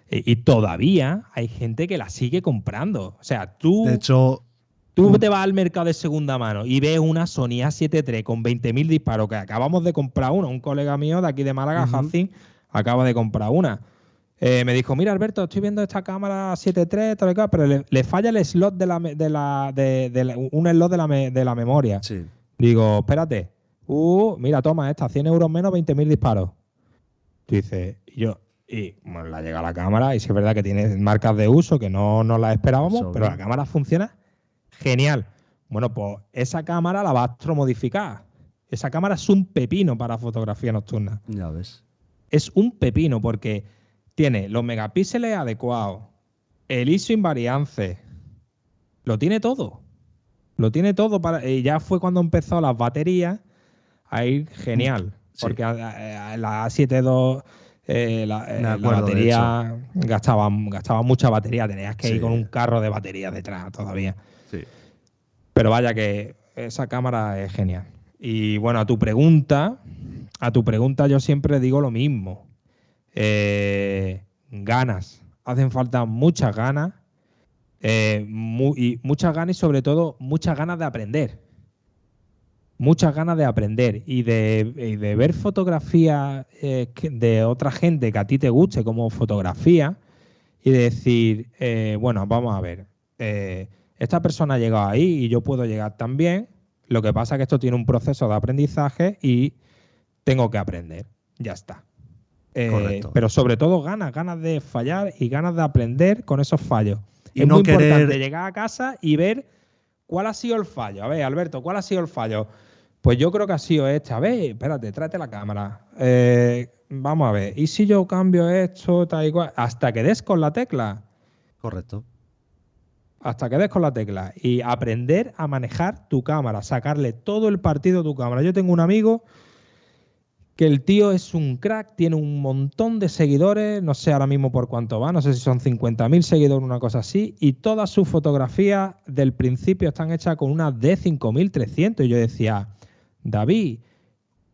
y todavía hay gente que la sigue comprando. O sea, de tú hecho, Tú te vas al mercado de segunda mano y ves una Sony A7 III con 20.000 disparos, que acabamos de comprar una. Un colega mío de aquí de Málaga, ujú, Jacin, acaba de comprar una. Me dijo, mira, Alberto, estoy viendo esta cámara A7 III, tal y cual, pero le falla el slot un slot de la memoria. sí, Digo, espérate. Mira, toma esta, 100 euros menos, 20.000 disparos. Tú dices, y bueno, la llega la cámara y sí es verdad que tiene marcas de uso que no las es esperábamos, pero la obvio. cámara funciona genial. Bueno, pues esa cámara la vas a astromodificar. Esa cámara es un pepino para fotografía nocturna. Ya ves. Es un pepino porque tiene los megapíxeles adecuados, el ISO invariance, lo tiene todo. Lo tiene todo y ya fue cuando empezó las baterías a ir genial. Sí, Porque la A7 II me la acuerdo, de hecho. batería gastaba mucha batería. Tenías que ir con Sí, un carro de batería detrás todavía. sí. Pero vaya que esa cámara es genial. Y bueno, a tu pregunta yo siempre digo lo mismo. Ganas. Hacen falta muchas ganas. Y muchas ganas y sobre todo muchas ganas de aprender. Muchas ganas de aprender y de ver fotografía de otra gente que a ti te guste como fotografía y de decir, bueno, vamos a ver, esta persona ha llegado ahí y yo puedo llegar también. Lo que pasa es que esto tiene un proceso de aprendizaje y tengo que aprender. Ya está. Correcto. Pero sobre todo ganas de fallar y ganas de aprender con esos fallos. Y Es muy no importante querer. llegar a casa y ver cuál ha sido el fallo. A ver, Alberto, ¿cuál ha sido el fallo? Pues yo creo que ha sido esta. A ver, espérate, tráete la cámara. Vamos a ver. ¿Y si yo cambio esto, tal y cual? Hasta que des con la tecla. Correcto. Hasta que des con la tecla. Y aprender a manejar tu cámara, sacarle todo el partido a tu cámara. Yo tengo un amigo que el tío es un crack, tiene un montón de seguidores, no sé ahora mismo por cuánto va, no sé si son 50.000 seguidores, una cosa así, y todas sus fotografías del principio están hechas con una D5300. Y yo decía, David,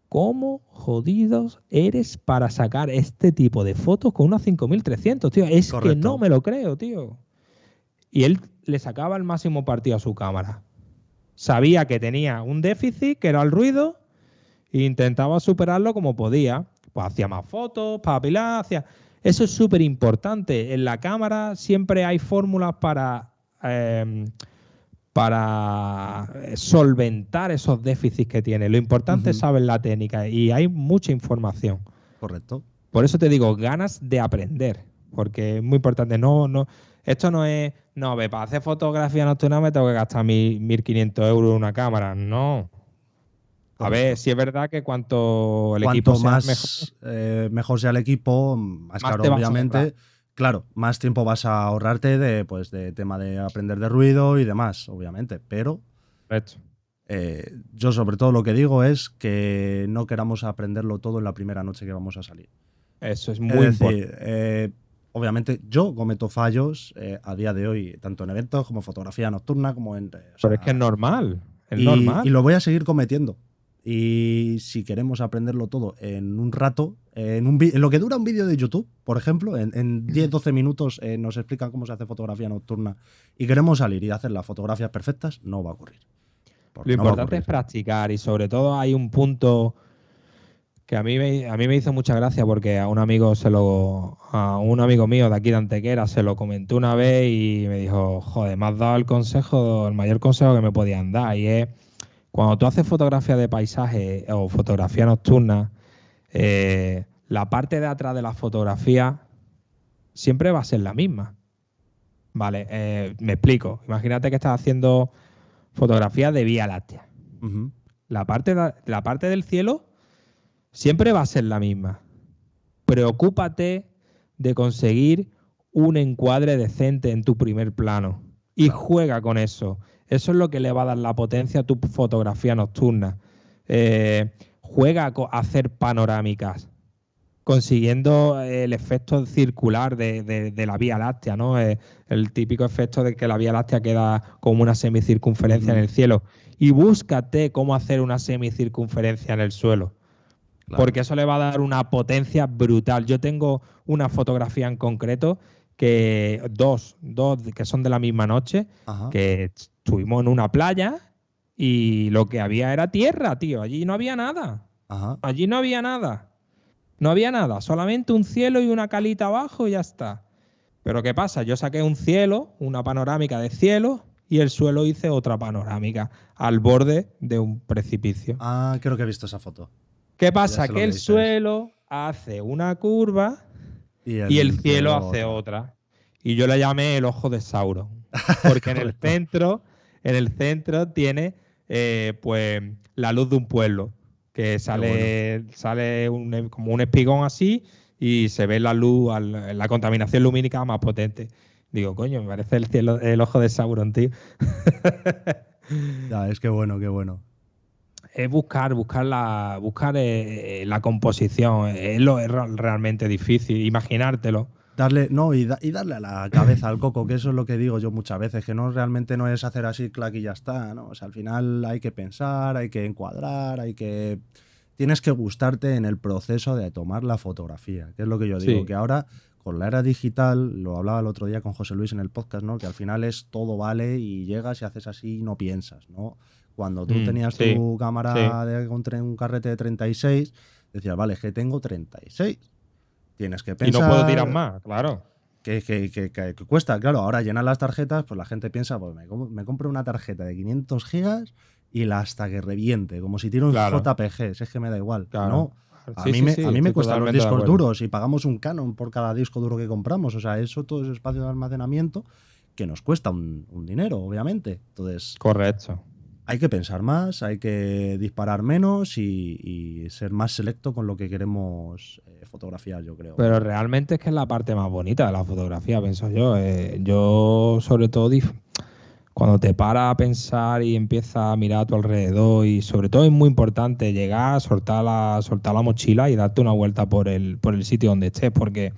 ¿cómo jodidos eres para sacar este tipo de fotos con una 5300, tío? Es que no Correcto. me lo creo, tío. Y él le sacaba el máximo partido a su cámara. Sabía que tenía un déficit, que era el ruido, e intentaba superarlo como podía. Pues hacía más fotos, para apilar, hacía... Eso es súper importante. En la cámara siempre hay fórmulas para solventar esos déficits que tiene. Lo importante es Ujú. saber la técnica y hay mucha información. Correcto. Por eso te digo, ganas de aprender, porque es muy importante. Esto no es, no, ve, para hacer fotografía nocturna me tengo que gastar 1.500 euros en una cámara. No. A ver, Correcto. sí es verdad que cuanto el equipo Cuanto sea mejor, más mejor sea el equipo, más más caro, te vas a ahorrar. obviamente. Claro, más tiempo vas a ahorrarte de, pues, de tema de aprender de ruido y demás, obviamente. Pero Correcto. yo sobre todo lo que digo es que no queramos aprenderlo todo en la primera noche que vamos a salir. Eso es Es muy importante. decir, obviamente yo cometo fallos a día de hoy, tanto en eventos como fotografía nocturna, como en... o Pero es que es sea, normal. Es y normal. lo voy a seguir cometiendo. Y si queremos aprenderlo todo en un rato, en lo que dura un vídeo de YouTube, por ejemplo, en 10-12 minutos nos explican cómo se hace fotografía nocturna y queremos salir y hacer las fotografías perfectas, no va a ocurrir. Lo Porque no va a importante es ocurrir. practicar y sobre todo hay un punto que a mí me hizo mucha gracia porque a un amigo mío de aquí de Antequera se lo comenté una vez y me dijo, joder, me has dado el mayor consejo que me podían dar. Y es, cuando tú haces fotografía de paisaje o fotografía nocturna, la parte de atrás de la fotografía siempre va a ser la misma. Vale, me explico. Imagínate que estás haciendo fotografía de Vía Láctea. Ujú. La parte del cielo siempre va a ser la misma. Preocúpate de conseguir un encuadre decente en tu primer plano y Claro. juega con eso. Eso es lo que le va a dar la potencia a tu fotografía nocturna. Juega a hacer panorámicas, consiguiendo el efecto circular de la Vía Láctea, ¿no? El típico efecto de que la Vía Láctea queda como una semicircunferencia en Ujú. el cielo. Y búscate cómo hacer una semicircunferencia en el suelo, Claro. porque eso le va a dar una potencia brutal. Yo tengo una fotografía en concreto que dos que son de la misma noche, Ajá. que estuvimos en una playa y lo que había era tierra, tío. Allí no había nada. Ajá. Allí no había nada. No había nada, solamente un cielo y una calita abajo y ya está. Pero ¿qué pasa? Yo saqué un cielo, una panorámica de cielo, y el suelo hice otra panorámica al borde de un precipicio. Ah, creo que he visto esa foto. ¿Qué Ya pasa? sé lo Que que el dices. suelo hace una curva Y y el el cielo cielo hace otra. otra. Y yo le llamé el ojo de Sauron. Porque Correcto. en el centro tiene pues la luz de un pueblo. Que Qué bueno. sale como un espigón así y se ve la luz, la contaminación lumínica más potente. Digo, coño, me parece el cielo, el ojo de Sauron, tío. Ya, es que bueno, qué bueno. Es buscar la composición. Es realmente difícil, imaginártelo. Darle, no, y darle a la cabeza al coco, que eso es lo que digo yo muchas veces, que no realmente no es hacer así, clac y ya está, ¿no? O sea, al final hay que pensar, hay que encuadrar, hay que. Tienes que gustarte en el proceso de tomar la fotografía, que es lo que yo digo, Sí. que ahora con la era digital, lo hablaba el otro día con José Luis en el podcast, ¿no? Que al final es todo vale y llegas y haces así y no piensas, ¿no? Cuando tú tenías Sí, tu sí. cámara de un carrete de 36, decías, vale, es que tengo 36. Tienes que Y no puedo tirar pensar más, claro. que cuesta. Claro, ahora llenar las tarjetas, pues la gente piensa, pues me compro una tarjeta de 500 gigas y la hasta que reviente, como si tiene un Claro, JPG, si es que me da igual. claro. No, a Sí, mí sí, me, sí, a mí me estoy cuestan los totalmente de discos acuerdo. duros y pagamos un canon por cada disco duro que compramos. O sea, eso, todo ese espacio de almacenamiento que nos cuesta un dinero, obviamente. Entonces, Correcto. hay que pensar más, hay que disparar menos y ser más selecto con lo que queremos fotografiar, yo creo. Pero realmente es que es la parte más bonita de la fotografía, pienso yo. Yo, sobre todo, cuando te paras a pensar y empiezas a mirar a tu alrededor, y sobre todo es muy importante llegar, soltar la mochila y darte una vuelta por el sitio donde estés, porque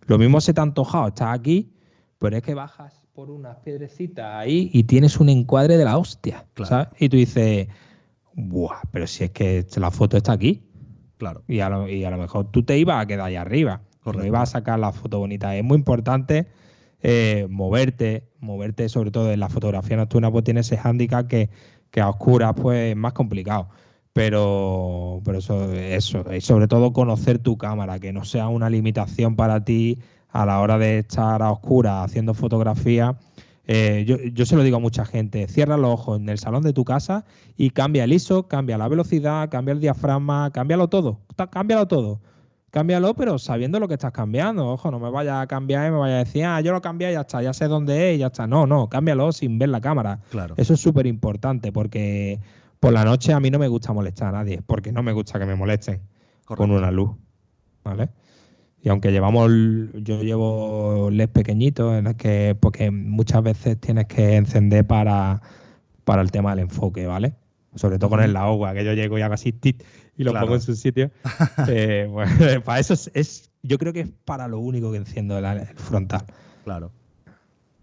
lo mismo se te ha antojado, estás aquí, pero es que bajas por unas piedrecitas ahí y tienes un encuadre de la hostia, Claro, ¿sabes? Y tú dices, ¡buah! Pero si es que la foto está aquí. claro, Y a lo mejor tú te ibas a quedar ahí arriba, no ibas correcto. a sacar la foto bonita. Es muy importante moverte sobre todo en la fotografía nocturna, pues tiene ese hándicap que a oscuras pues es más complicado. Pero eso, y sobre todo conocer tu cámara, que no sea una limitación para ti a la hora de estar a oscuras haciendo fotografía. Yo se lo digo a mucha gente, cierra los ojos en el salón de tu casa y cambia el ISO, cambia la velocidad, cambia el diafragma, cámbialo todo, cámbialo todo. Cámbialo, pero sabiendo lo que estás cambiando. Ojo, no me vaya a cambiar y me vaya a decir, yo lo cambié y ya está, ya sé dónde es y ya está. No, no, cámbialo sin ver la cámara. Claro, Eso es súper importante porque por la noche a mí no me gusta molestar a nadie, porque no me gusta que me molesten con una correcto. luz, ¿vale? Y aunque yo llevo LED pequeñitos en los que, porque muchas veces tienes que encender para el tema del enfoque, ¿vale? Sobre todo con Ujú, el agua, que yo llego y hago así tit, y lo pongo en claro, su sitio. Bueno, para eso yo creo que es para lo único que enciendo el frontal. claro.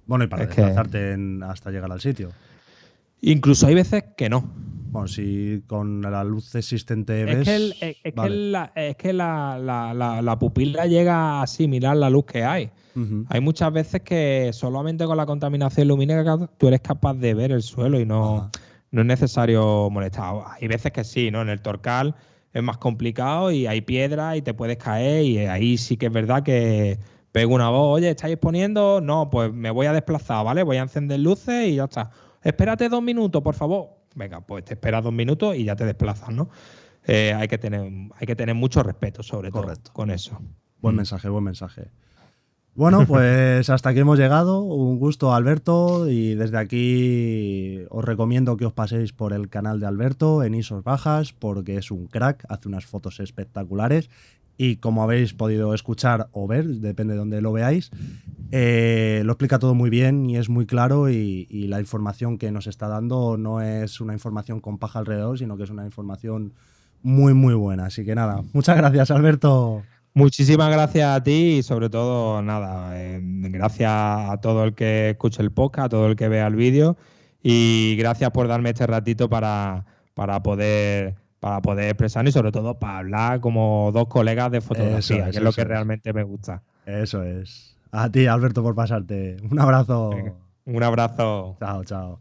Bueno, y para Es que desplazarte hasta llegar al sitio. incluso hay veces que no. Bueno, si con la luz existente Es que, el- ves, es que, vale. la pupila llega a asimilar la luz que hay. Ujú, Hay muchas veces que solamente con la contaminación lumínica tú eres capaz de ver el suelo y no, ajá, no es necesario molestar. Hay veces que sí, ¿no? En el Torcal es más complicado y hay piedras y te puedes caer y ahí sí que es verdad que pego una voz, oye, ¿estáis poniendo? No, pues me voy a desplazar, ¿vale? Voy a encender luces y ya está. Espérate 2 minutos, por favor. Venga, pues te esperas 2 minutos y ya te desplazas, ¿no? Hay que tener mucho respeto, sobre todo, correcto. con eso. Buen mensaje, buen mensaje. Bueno, pues hasta aquí hemos llegado. Un gusto, Alberto. Y desde aquí os recomiendo que os paséis por el canal de Alberto en Isos Bajas, porque es un crack, hace unas fotos espectaculares. Y como habéis podido escuchar o ver, depende de donde lo veáis, lo explica todo muy bien y es muy claro. Y la información que nos está dando no es una información con paja alrededor, sino que es una información muy, muy buena. Así que nada, muchas gracias, Alberto. Muchísimas gracias a ti y sobre todo, nada, gracias a todo el que escuche el podcast, a todo el que vea el vídeo y gracias por darme este ratito para poder expresar y sobre todo para hablar como dos colegas de Eso fotografía, es, que es lo que eso es. realmente me gusta. Eso es. A ti, Alberto, por pasarte. Un Venga, abrazo. un abrazo. Chao, chao.